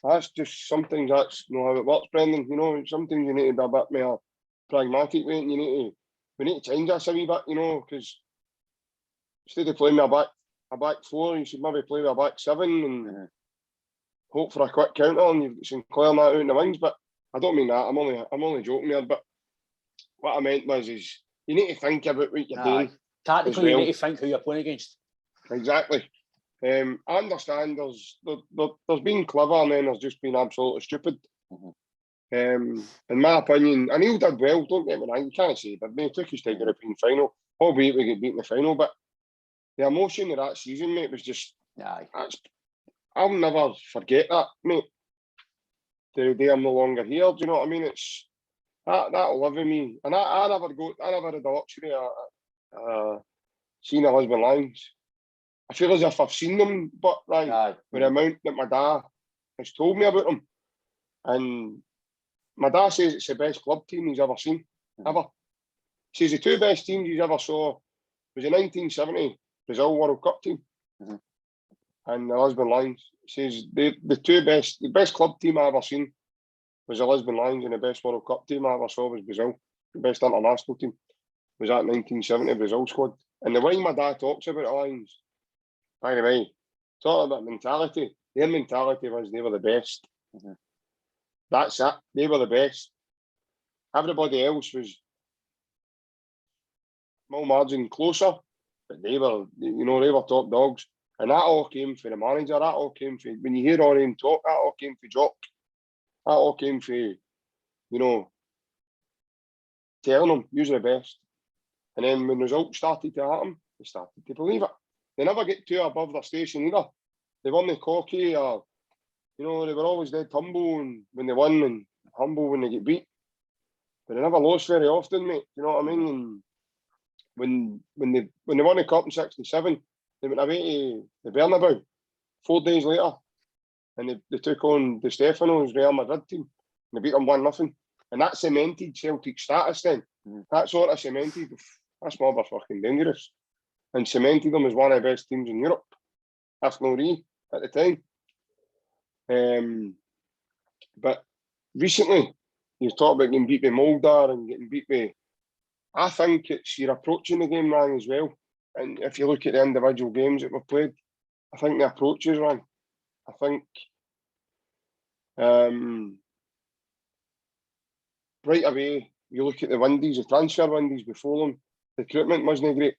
That's just sometimes that's not how it works, Brendan. Sometimes you need to be a bit more pragmatic with it, and we need to change this a wee bit, because instead of playing a back four, you should maybe play with a back seven and hope for a quick counter, and you've got Sinclair and that out in the wings. But I don't mean that. I'm only joking there. But what I meant was, is you need to think about what you're doing. Tactically, you need to think who you're playing against. Exactly. I understand there's been clever and then there's just been absolutely stupid. In my opinion, and he did well, don't get me wrong, you can't say that. He took his time to the European final, albeit we get beat in the final, but the emotion of that season, mate, was just, I'll never forget that, mate. To the day I'm no longer here, do you know what I mean? It's that'll live in me. And I never had the luxury of seeing the Lisbon Lions. I feel as if I've seen them, but with the amount that my dad has told me about them. And my dad says it's the best club team he's ever seen, ever. He says the two best teams he's ever saw was the 1970 Brazil World Cup team and the Lisbon Lions. He says the best club team I ever seen was the Lisbon Lions, and the best World Cup team I ever saw was Brazil. The best international team was that 1970 Brazil squad. And the way my dad talks about the Lions, by the way, talking about mentality, their mentality was they were the best. That's it. They were the best. Everybody else was small margin closer, but they were top dogs. And that all came for the manager. That all came for, when you hear all them talk, that all came for Jock. That all came for, telling them, you're the best. And then when results started to happen, they started to believe it. They never get too above their station either. They weren't cocky or, they were always dead humble and when they won and humble when they get beat. But they never lost very often, mate. You know what I mean? And when they won the cup in '67, they went away to the Bernabeu 4 days later, and they took on Di Stefano's Real Madrid team. And they beat them 1-0, and that cemented Celtic status. Then that sort of cemented. That's motherfucking dangerous, and cemented them as one of the best teams in Europe. That's no re at the time. But recently, you talk about getting beat by Mulder and getting beat by. I think it's your approach in the game, Ryan, as well. And if you look at the individual games that we've played, I think the approach is wrong. I think right away, you look at the windies, the transfer windies before them, the recruitment wasn't great.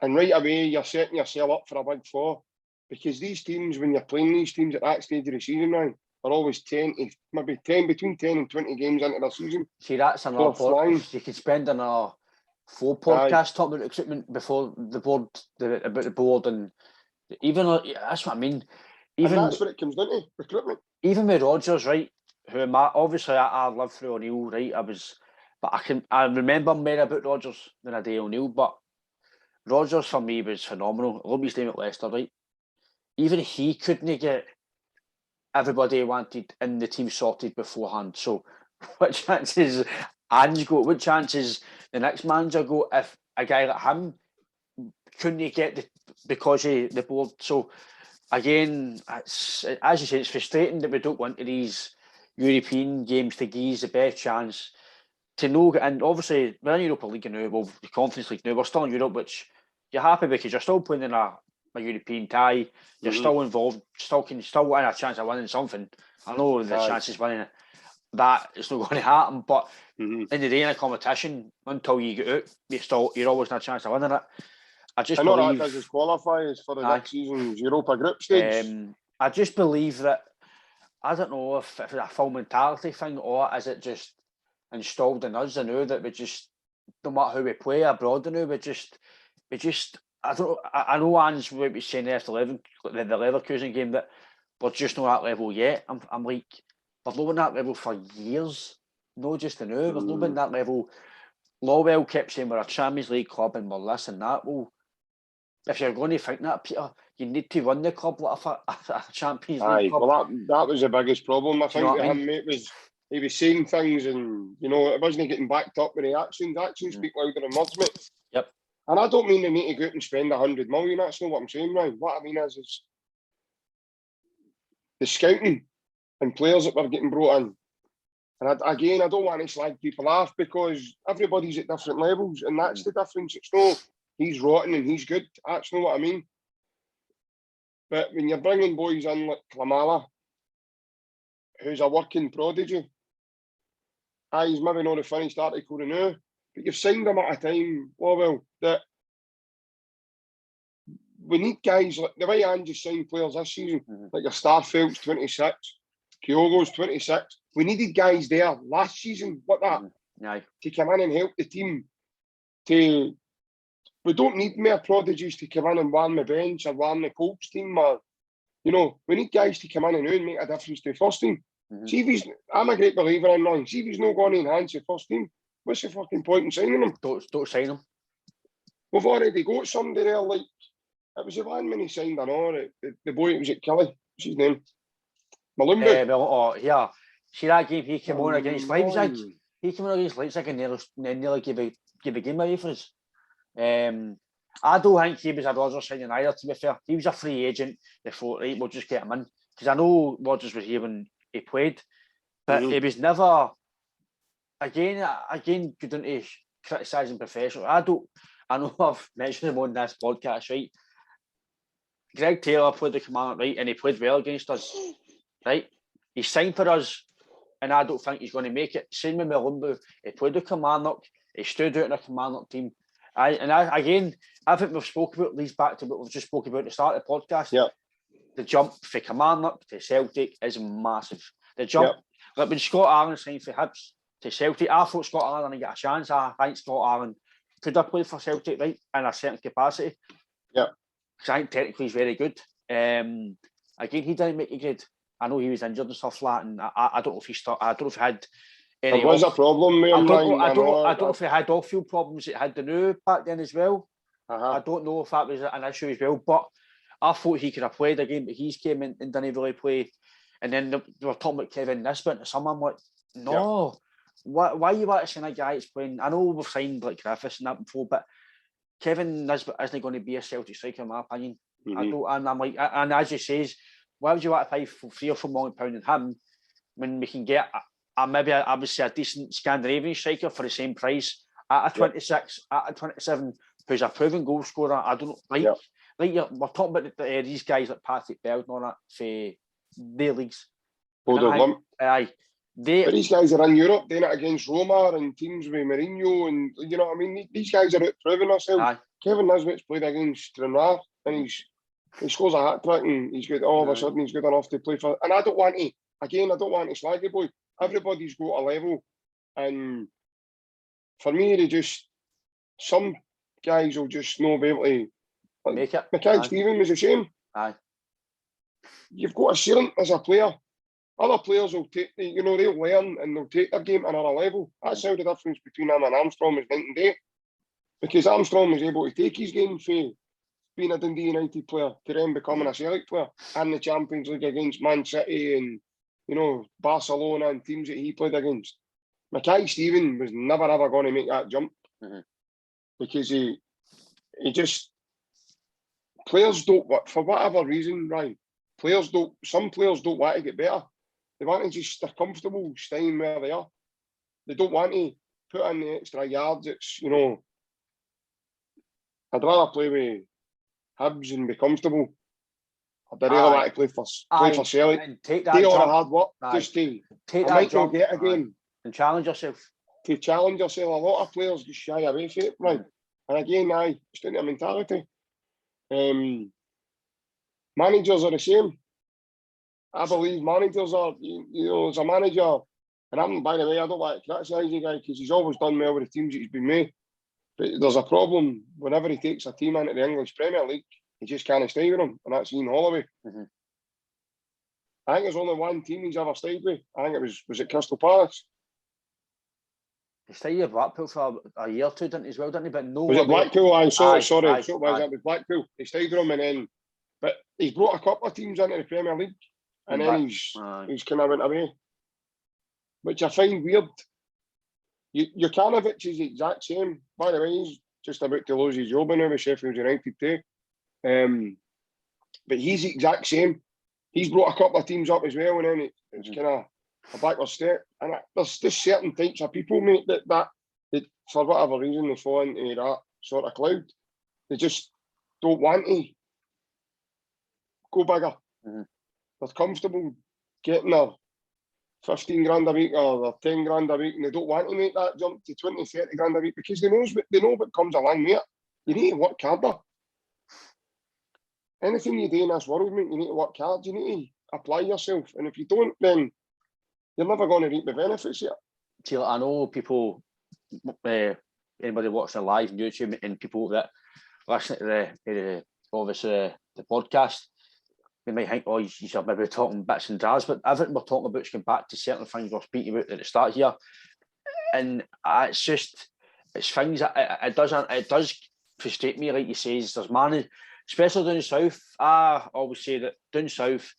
And right away, you're setting yourself up for a big fall. Because these teams, when you're playing these teams at that stage of the season, Ryan, are always between 10 and 20 games into their season. See, that's another point. You could spend another 4 podcasts talking about recruitment before the board, about the board, and even that's what I mean. Even and that's what it comes down to, recruitment. Even with Rodgers, right? Who obviously I lived through O'Neill, right? I remember more about Rodgers than I do O'Neill, but Rodgers for me was phenomenal. I love his name at Leicester, right? Even he couldn't get everybody he wanted in the team sorted beforehand. So what chances Ange got? What chances the next manager got if a guy like him couldn't get because of the board? So again, as you say, it's frustrating that we don't want these European games to give us the best chance to know. And obviously, we're in Europa League now, well, the Conference League now, we're still in Europe, which you're happy because you're still playing in a European tie, you're still involved, still in a chance of winning something. I know the chances of winning it, that it's not going to happen, but in the day in a competition, until you get out, you're always in a chance of winning it. I know that does qualify as for the next season's Europa group stage. I just believe that, I don't know if it's a full mentality thing or is it just installed in us. I know that we just, no matter how we play abroad, we just I know Ange what was saying after the Leverkusen game that we're just not at that level yet. I'm like, we've not been at that level for years. No, just now. We've not been at that level. Lawwell kept saying we're a Champions League club and we're this and that. Well, if you're going to think that, Peter, you need to run the club like a Champions League club. Well, that was the biggest problem. I think with him, mate, was he was saying things and, it wasn't getting backed up with the actions. Actions speak louder than words, mate. Yep. And I don't mean they need to go out and spend 100 million. That's not what I'm saying, Ryan. What I mean is the scouting and players that were getting brought in. And I don't want to slag people off because everybody's at different levels, and that's the difference. It's no, he's rotten and he's good. That's not what I mean. But when you're bringing boys in like Klamala, who's a working prodigy, he's maybe not a finished article now, but you've signed him at a time, that we need guys like the way Ange signed players this season, like your Starfelt's 26, Kyogo's 26. We needed guys there last season, to come in and help the team. We don't need more prodigies to come in and warm the bench or warm the coach team. Or, we need guys to come in and make a difference to the first team. I'm a great believer in Ryan. See if he's not going to enhance the first team. What's the fucking point in signing him? Don't sign him. We've already got somebody there, like, it was the one when he signed, the boy that was at Kelly. What's his name? Malumbu. See that game he came on against Leipzig? He came on against Leipzig and nearly gave a game away for us. I don't think he was a Rodgers signing either, to be fair. He was a free agent. They thought, right, we'll just get him in. Because I know Rodgers was here when he played, but he was never, again, good into criticising professional. I know I've mentioned him on this podcast, right? Greg Taylor played the commander, right, and he played well against us, right? He signed for us, and I don't think he's going to make it. Same with Malumbu. He played the Kilmarnock. He stood out in the Kilmarnock team. I think we've spoken about these back to what we've just spoken about at the start of the podcast. Yeah. The jump from Kilmarnock to Celtic is massive. The jump, like when Scott Allen signed for Hibs to Celtic, I thought Scott Allen didn't get a chance. I think Scott Allen could have played for Celtic, right, in a certain capacity. Yeah. Because I think technically he's very good. Again, he didn't make a grade. I know he was injured and stuff like that, and I don't know if I don't know if he had any. There was a problem with him. I don't know if he had off-field problems. It had the new back then as well. I don't know if that was an issue as well, but I thought he could have played a game, but he's came in and didn't really play. And then they were talking about Kevin Nisbet, and someone like, no, why you want to sign a guy that's playing? I know we've signed like Griffiths and that before, but Kevin Nisbet isn't going to be a Celtic striker, in my opinion. I don't, and I'm like, and as you says, why would you want to pay for £3 or £4 million on him when we can get maybe I would say a decent Scandinavian striker for the same price at a 26, at a 27, who's a proven goal scorer. I don't know, we're talking about these guys like Patrick Bell and all that for their leagues. Aye. But these guys are in Europe doing it against Roma and teams with Mourinho, and you know what I mean. These guys are out proving themselves. Aye. Kevin Nisbet's played against Stranraer and he scores a hat trick and he's good. All of a sudden he's good enough to play for. And I don't want to slag the boy. Everybody's got a level, and for me, some guys will just not be able to make it. Mackay Stephen was the same. Aye. You've got a ceiling as a player. Other players will take, they'll learn and they'll take their game to another level. That's how the difference between him and Armstrong is night and day. Because Armstrong was able to take his game from being a Dundee United player to then becoming a Celtic player and the Champions League against Man City and, Barcelona and teams that he played against. Mackay Stephen was never ever going to make that jump because he just, players don't, for whatever reason, Ryan, some players don't want to get better. They want to they're comfortable staying where they are. They don't want to put in the extra yards. It's, I'd rather play with Hibs and be comfortable. I'd really want to play for Celtic. And take all jump. the hard work. Just to take I that might jump not get again. And challenge yourself. To challenge yourself. A lot of players just shy away from it, right? And again, it's down to mentality. Managers are the same. I believe managers are, as a manager, and by the way, I don't like to criticise the guy because he's always done well with the teams that he's been with. But there's a problem whenever he takes a team into the English Premier League, he just can't stay with them, and that's Ian Holloway. I think there's only one team he's ever stayed with. I think it was it Crystal Palace? He stayed with Blackpool for a year or two, didn't he, as well, didn't he? But no. Was it Blackpool? Sorry. So it was aye. with Blackpool. He stayed with him, and then, but he's brought a couple of teams into the Premier League. And then he's kind of went away, which I find weird. Jokanovic is the exact same. By the way, he's just about to lose his job now with Sheffield United too. But he's the exact same. He's brought a couple of teams up as well, and then it's kind of a backward step. And there's just certain types of people, mate, that for whatever reason they fall into that sort of cloud. They just don't want to go bigger. They're comfortable getting their 15 grand a week or their 10 grand a week, and they don't want to make that jump to 20, 30 grand a week because they know what comes along with it. You need to work harder. Anything you do in this world, mate, you need to work hard. You need to apply yourself. And if you don't, then you're never going to reap the benefits of it. See, I know people, anybody watching live on YouTube and people that listen to the podcast, they might think, you're maybe talking bits and drabs, but everything we're talking about is going back to certain things we're speaking about at the start here. And it's things that it does frustrate me, like you say, there's especially down south. I always say that down south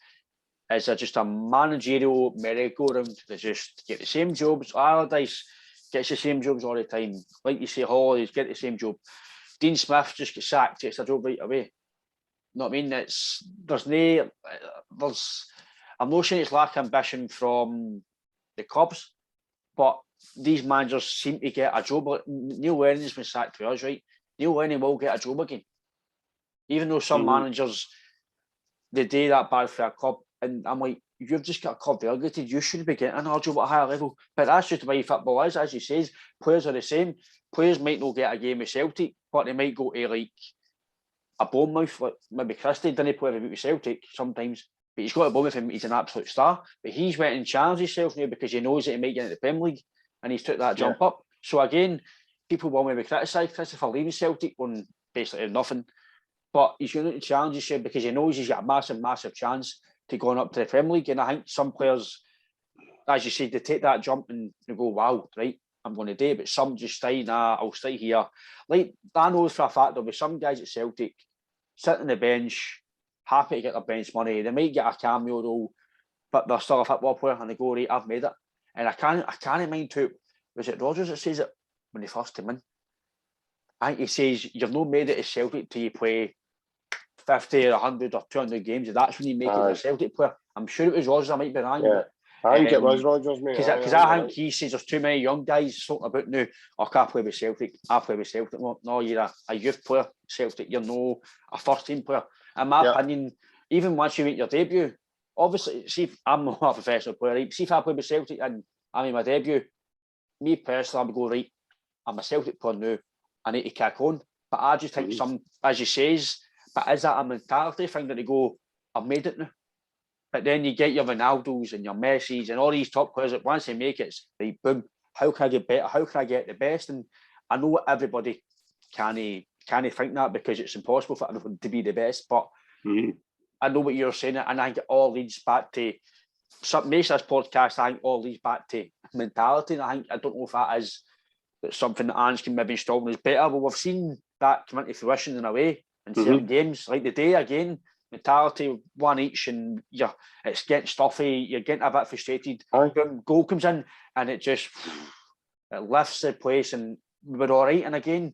is just a managerial merry-go-round. They just get the same jobs. Allardyce gets the same jobs all the time. Like you say, Hollies get the same job. Dean Smith just gets sacked, gets a job right away. You know what I mean? I'm not saying it's lack of ambition from the clubs, but these managers seem to get a job. Neil Lennon's been sacked for us, right? Neil Lennon will get a job again. Even though some managers, they do that bad for a club. And I'm like, you've just got a club delegated. You should be getting another job at a higher level. But that's just the way football is. As you say, players are the same. Players might not get a game with Celtic, but they might go to like a Bournemouth, like maybe Christie didn't play every week with Celtic sometimes, but he's got a Bournemouth and he's an absolute star. But he's went and challenged himself now because he knows that he might get into the Premier League and he's took that jump up. So again, people will maybe criticise Christopher leaving Celtic on basically nothing, but he's going to challenge himself because he knows he's got a massive, massive chance to going up to the Premier League. And I think some players, as you said, they take that jump and they go, wow, right, I'm going to do it. But some just stay, I'll stay here. Like, I know for a fact there'll be some guys at Celtic sitting on the bench, happy to get their bench money. They might get a cameo role, but they're still a football player and they go, right, I've made it. And I can't mind too, was it Rodgers that says it when he first came in? I think he says, you've not made it as Celtic till you play 50 or 100 or 200 games, and that's when you make it a Celtic player. I'm sure it was Rodgers, I might be wrong, but I think it was Rodgers, mate. Because I think he says there's too many young guys talking about now, I can't play with Celtic. I play with Celtic. Well, no, you're a youth player, Celtic. You're no a first team player. In my opinion, even once you make your debut, obviously, see if I'm not a professional player, right? See if I play with Celtic and I made my debut, me personally, I would go, right, I'm a Celtic player now, I need to kick on. But I just think as you says, but is that a mentality thing that they go, I've made it now? But then you get your Ronaldos and your Messis and all these top players that once they make it, it's like, boom, how can I get better? How can I get the best? And I know everybody can't think that because it's impossible for everyone to be the best. But I know what you're saying, and I think it all leads back to most of this podcast. I think all leads back to mentality. And I don't know if that is something that Ange can maybe install is better. But we've seen that come into fruition in a way in certain games, like the day again. Mentality, one each, and it's getting stuffy. You're getting a bit frustrated. Boom, goal comes in, and it lifts the place, and we were all right. And again,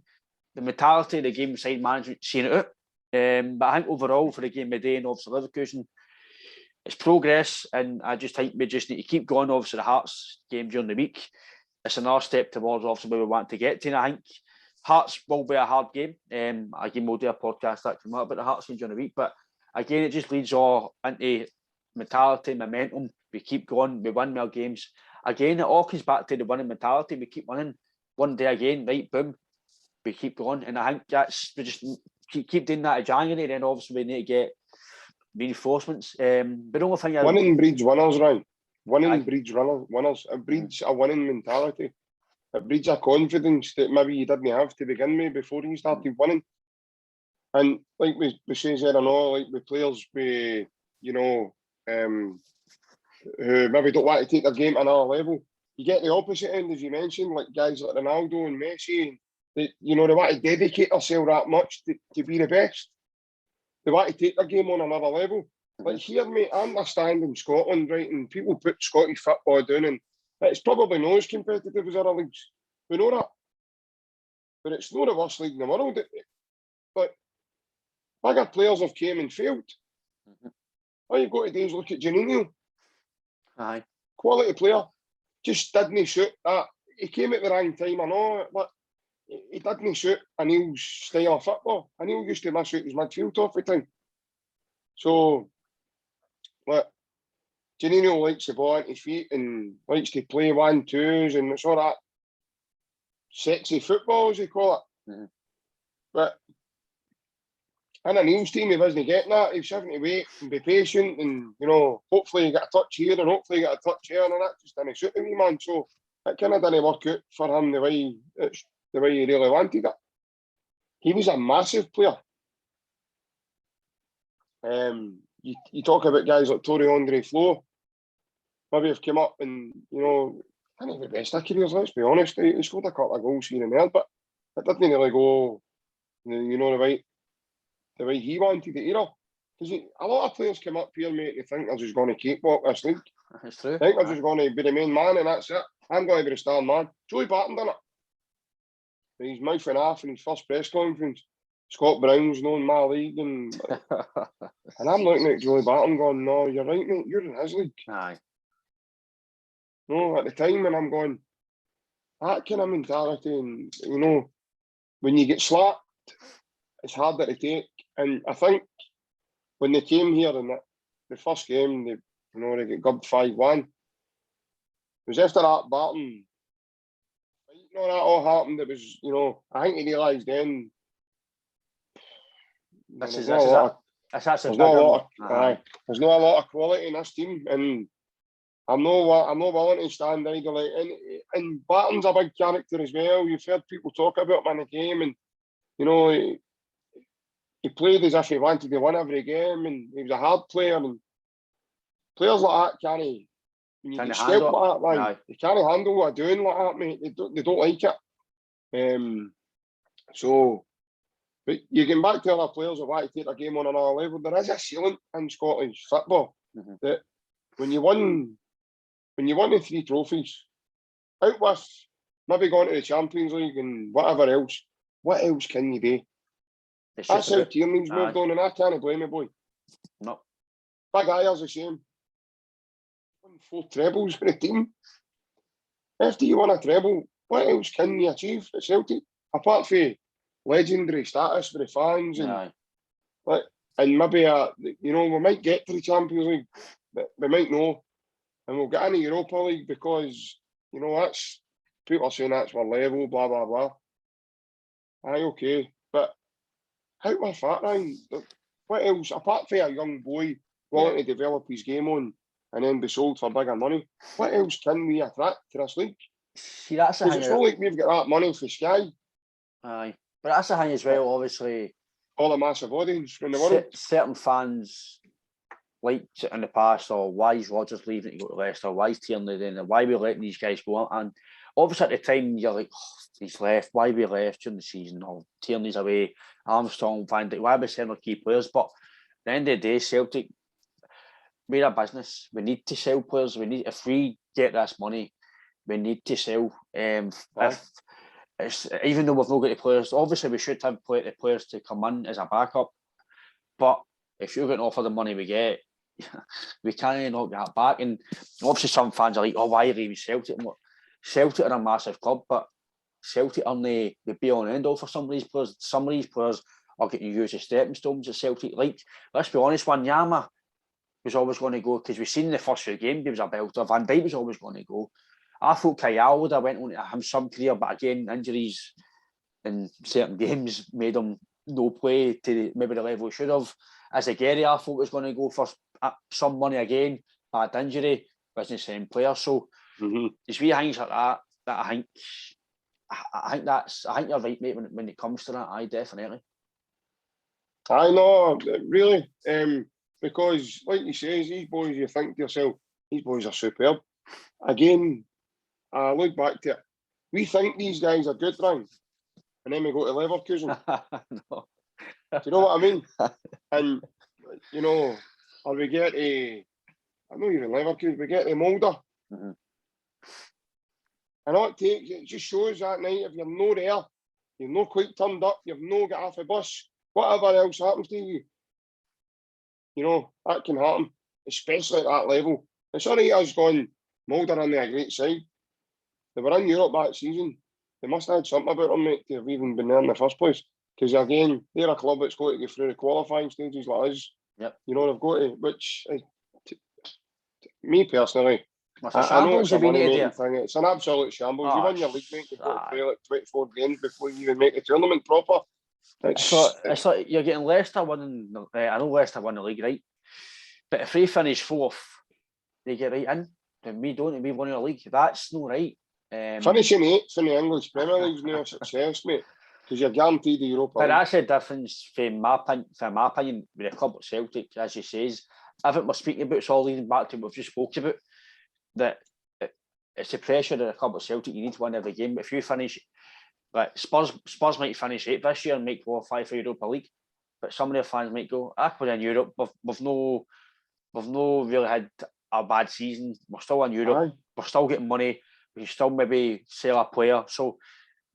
the mentality of the game side management seeing it out. But I think overall for the game of the day and obviously Leverkusen, it's progress, and I just think we just need to keep going. Obviously, the Hearts game during the week, it's another step towards obviously where we want to get to. And I think Hearts will be a hard game. Again, we'll do a podcast that come out about the Hearts game during the week, but again, it just leads all into mentality, momentum. We keep going, we win more games. Again, it all comes back to the winning mentality. We keep winning one day again, right? Boom, we keep going. And I think we just keep doing that in January. Then obviously we need to get reinforcements. But the only thing winning breeds winners, Ryan. Winning breeds winners. It breeds a winning mentality. It breeds a confidence that maybe you didn't have to begin with before you started winning. And like we say there, I know, like with players who maybe don't want to take their game to another level, you get the opposite end, as you mentioned, like guys like Ronaldo and Messi, and they want to dedicate themselves that much to be the best. They want to take their game on another level. Like here, mate, I understand in Scotland, right, and people put Scottish football down, and it's probably not as competitive as other leagues. We know that. But it's not the worst league in the world. But bigger players have came and failed. All you've got to do is look at Janino. Aye. Quality player. Just didn't suit that. He came at the wrong time, I know, but he didn't suit Anil's style of football. Anil used to miss out his midfield half the time. So, look, Janino likes the ball on his feet and likes to play 1-2s and it's all that sexy football, as they call it. But in Anil's team, he wasn't getting that. He was having to wait and be patient and, hopefully you get a touch here and hopefully you get a touch here, and that just didn't suit the wee man. So it kind of didn't work out for him the way he really wanted it. He was a massive player. You talk about guys like Torre Andre Flo, maybe have come up and, I think the best of careers, let's be honest. He scored a couple of goals here and there, but it didn't really go, the way he wanted it either. Because a lot of players come up here, mate, they think they're just going to cakewalk this league. That's true. They think they're just going to be the main man and that's it. I'm going to be the star man. Joey Barton done it. He's mouthing off in his first press conference. Scott Brown's known my league, and I'm looking at Joey Barton going, no, you're right, mate, you're in his league. Aye. No, at the time when I'm going, that kind of mentality, and when you get slapped, it's harder to take. And I think when they came here in the first game, they got gubbed 5-1. It was after that Barton, that all happened. It was, I think he realised then. There's not a lot of quality in this team, and I'm not willing to stand idle. And Barton's a big character as well. You've heard people talk about him in the game, and he played as if he wanted to win every game, and he was a hard player. And players like that can't. When you get scalped like that, man, they can't handle what they're doing like that, mate. They don't like it. But you get back to other players who want to take their game on another level. There is a ceiling in Scottish football that when you won the 3 trophies, out with maybe going to the Champions League and whatever else, what else can you do? That's how Tierney's moved on, and I can't blame you, boy. No. Big Ayer's the same. won 4 trebles for the team. After you win a treble, what else can you achieve at Celtic? Apart from legendary status for the fans and maybe we might get to the Champions League, but we might not, and we'll get in the Europa League because that's people are saying that's our level, blah blah blah. Aye, okay, but how with that, Ryan? What else apart from a young boy wanting to develop his game on and then be sold for bigger money? What else can we attract to this league? See, that's the Because thing. it's not like we've got that money for Sky. Aye, but that's the thing as well. Obviously, all a massive audience from the world. Certain fans liked it in the past, or why is Rodgers leaving to go to Leicester? Why is Tierney doing it? Why are we letting these guys go? And obviously at the time you're like, he's left. Why we left during the season? Or Tierney's away. Armstrong, Van Dijk. Why are we selling our key players? But at the end of the day, Celtic, we're a business. We need to sell players. If we get this money, we need to sell. Even though we've not got the players, obviously we should have the players to come in as a backup. But if you're going to offer the money we get, we can't knock that back. And obviously some fans are like, oh, why are they Celtic? Celtic are a massive club, but Celtic are the be-all and end-all for some of these players. Some of these players are getting used as stepping stones at Celtic. Like, let's be honest, Wanyama was always going to go, because we've seen in the first few games he was a belter. Van Dijk was always going to go. I thought Kayal would have went on to have some career, but again, injuries in certain games made him no play to maybe the level he should have. As a Gary, I thought was going to go for some money again, bad injury, wasn't the same player. So there's wee things like that I think you're right, mate, when it comes to that. Aye, definitely. I know, really, because like you say, these boys, you think to yourself, these boys are superb. Again, I look back to it. We think these guys are good, Ryan, and then we go to Leverkusen. No. Do you know what I mean? And or we get I know you're in Leverkusen, we get a Mulder. And all it takes, it just shows that night, if you're no there, you've no quite turned up, you've no got off the bus, whatever else happens to you, that can happen, especially at that level. It's all right us going, Mulder on a great side. They were in Europe that season. They must have had something about them, mate, to have even been there in the first place. Because again, they're a club that's got to go through the qualifying stages like us. Yep. They've got to, which, me personally, I know it's a money-making thing. It's an absolute shambles. You win your league, mate, you've got to play like 24 games before you even make the tournament proper. It's like you're getting Leicester winning. I know Leicester won the league, right? But if they finish fourth, they get right in. Then we don't, and we won the league. That's not right. Finishing eighth in the English Premier League is now a success, mate, because you're guaranteed the Europa League. But that's the difference from my opinion with a club like Celtic, as you says. Everything we're speaking about is all leading back to what we've just spoke about. That it's the pressure of a club like Celtic. You need to win every game. But if you finish, like Spurs might finish 8th this year and might qualify for Europa League. But some of their fans might go, we're in Europe. We've no really had a bad season. We're still in Europe. Aye. We're still getting money. We can still maybe sell a player. So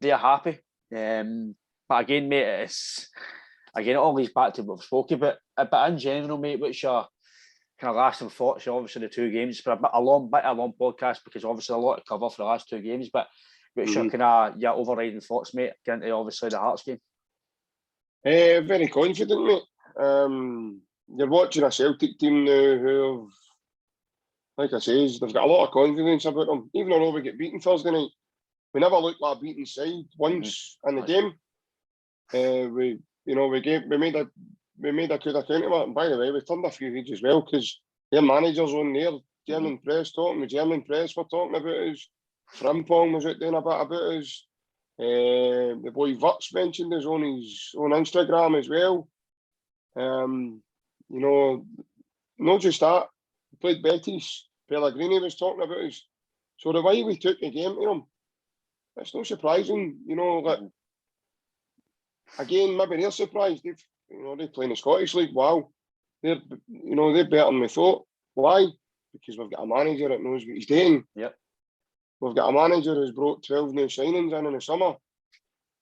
they're happy. But again, mate, it all leads back to what we've spoken about. But in general, mate, what's your kind of lasting thoughts? Obviously, the 2 games, but a long podcast, because obviously a lot to cover for the last 2 games. But what's your kind of overriding thoughts, mate, getting into obviously the Hearts game? Very confident, mate. You're watching a Celtic team now who have, like I say, they've got a lot of confidence about them. Even though we get beaten Thursday night, we never looked like a beaten side once in the game. We made a good account of it. And by the way, we turned a few heads as well, because their managers on there, German press talking, the German press were talking about us. Frimpong was out doing a bit about us. The boy Vux mentioned us on his own Instagram as well. Not just that, we played Betis. Pellegrini was talking about us. So the way we took the game to them, it's no surprising. Again, maybe they're surprised. They play in the Scottish League. Wow, they're better than we thought. Why? Because we've got a manager that knows what he's doing. Yep. We've got a manager who's brought 12 new signings in the summer,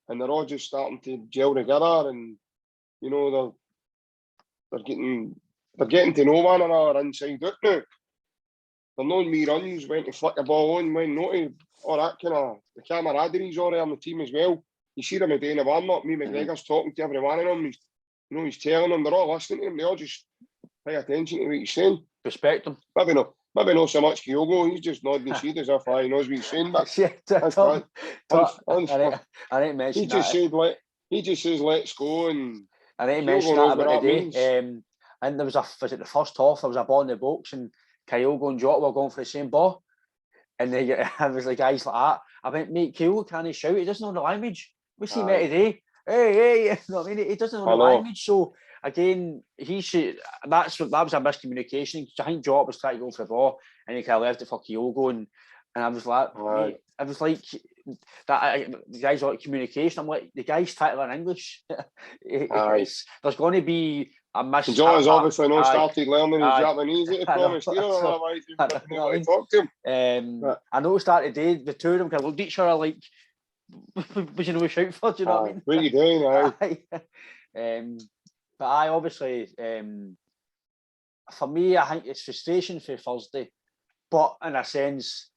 and they're all just starting to gel together, and they're getting to know one another inside out now. they're knowing me runs, when to flick the ball on, when not to, all that kind of, the camaraderie's already on the team as well. You see them a day in the warm-up, me McGregor's talking to every one of them, he's telling them, they're all listening to him, they all just pay attention to what he's saying. Respect them. Maybe not so much Kyogo, he's just nodding his head as if he knows what he's saying, but I didn't mention he just that. He just says, let's go, and I didn't mention that about the day. And there was it the first half, there was a ball in the box, and Kyogo and Jota were going for the same ball. And I was like, guys like that. I went, mate, Kyogo can't shout, he doesn't know the language. What's he meant today? Hey, you know what I mean? He doesn't know the language. So again, that was a miscommunication. I think Jota was trying to go for the ball, and he kind of left it for Kyogo, and I was like, mate, I was like, the guys like communication. I'm like, the guy's trying to learn English. There's going to be a miss. John's obviously not started learning his Japanese, he promised. Otherwise, you wouldn't talk to him. I noticed that today, the two of them kind of looked at each other like, was you know shout for? Do you know what I mean? What are you doing? But I obviously, for me, I think it's frustration for Thursday, but in a sense,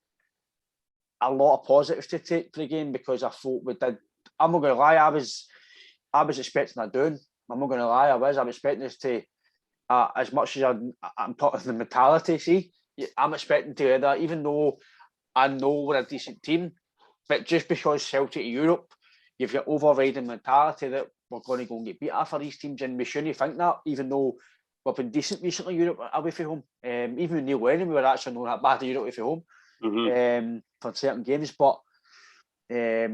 a lot of positives to take for the game, because I thought we did. I'm not going to lie, I was expecting a doing. I'm not going to lie, I'm expecting us to, as much as I'm talking the mentality. See, I'm expecting to do that, even though I know we're a decent team. But just because Celtic Europe, you've got overriding mentality that we're going to go and get beat after these teams, and we shouldn't think that, even though we've been decent recently Europe away from home. Even with Neil Lennon, we were actually not that bad at Europe away from home for certain games. But I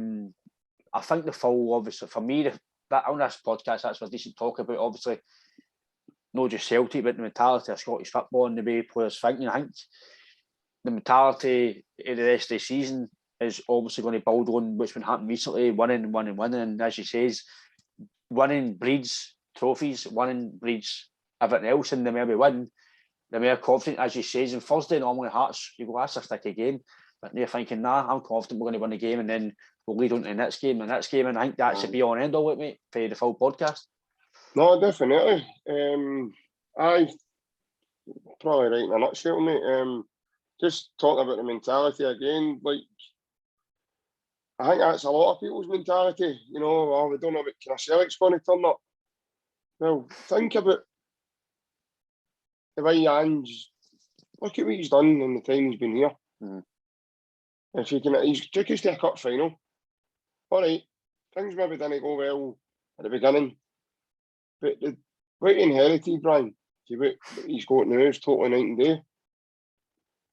think the full, obviously, for me, that on this podcast, that's a decent talk about, obviously, not just Celtic, but the mentality of Scottish football and the way players think. And I think the mentality of the rest of the season is obviously going to build on what's been happening recently, winning. And as he says, winning breeds trophies, winning breeds everything else, and the more we win, the more confident, as he says, on Thursday, normally Hearts, you go, that's a sticky game. But they're thinking, nah, I'm confident we're going to win the game, and then we'll lead on to the next game, and I think that should be on end all with me for the full podcast. No, definitely. I probably right in a nutshell, mate. Just talking about the mentality again, like, I think that's a lot of people's mentality. You know, we don't know about Celtic's going to turn up. Well, think about the way Ange, look at what he's done in the time he's been here. If he can, he's took us to a cup final. All right, things maybe didn't go well at the beginning, but what he inherited, Brian, see what he's got now is totally night and day.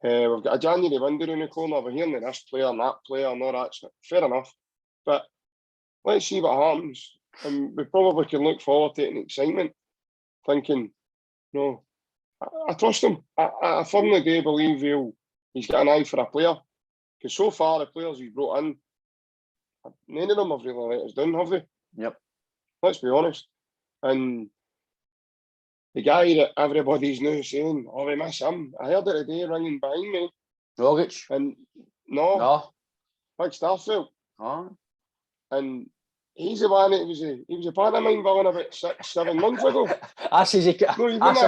We've got a January window in the corner. We're hearing this player and that player and all that. Fair enough. But let's see what happens. And we probably can look forward to it in excitement, thinking, no, I trust him. I firmly do believe he's got an eye for a player. Because so far, the players he's brought in, none of them have really let us down, have they? Yep. Let's be honest. And the guy that everybody's now saying, oh, we miss him. I heard it today ringing behind me. Rogic? And no. Big Starfield. Oh. And he's the one that he was a pantomime villain about 6-7 months ago. I said he couldn't get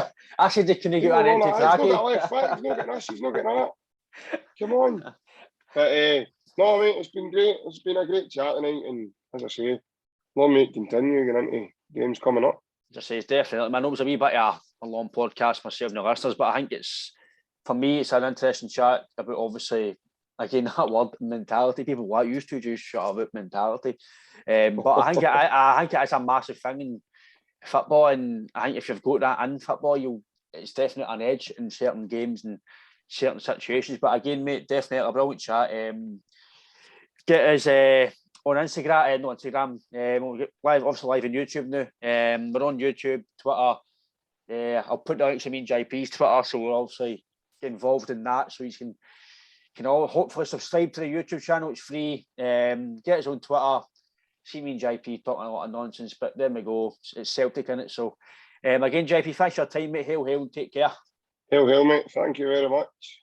an empty track. He's not getting this, he's not getting that. Come on. But no, mate, it's been great. It's been a great chat tonight, and as I say, long may it continue getting into games coming up. As I say, it's definitely. I know it was a wee bit of a long podcast myself and the listeners, but I think for me, it's an interesting chat about, obviously, again, that word mentality. People like used to just shut up about mentality, but I think it's a massive thing in football, and I think if you've got that in football, it's definitely an edge in certain games and certain situations. But again, mate, definitely a brilliant chat. Get us on Instagram, not Instagram. We'll get obviously live on YouTube now. We're on YouTube, Twitter. I'll put the links to me and JP's Twitter, so we'll obviously get involved in that, so you can all hopefully subscribe to the YouTube channel. It's free. Get us on Twitter. See me and JP talking a lot of nonsense, but there we go. It's Celtic in it. So again, JP, thanks for your time, mate. Hail, take care. Hail, mate. Thank you very much.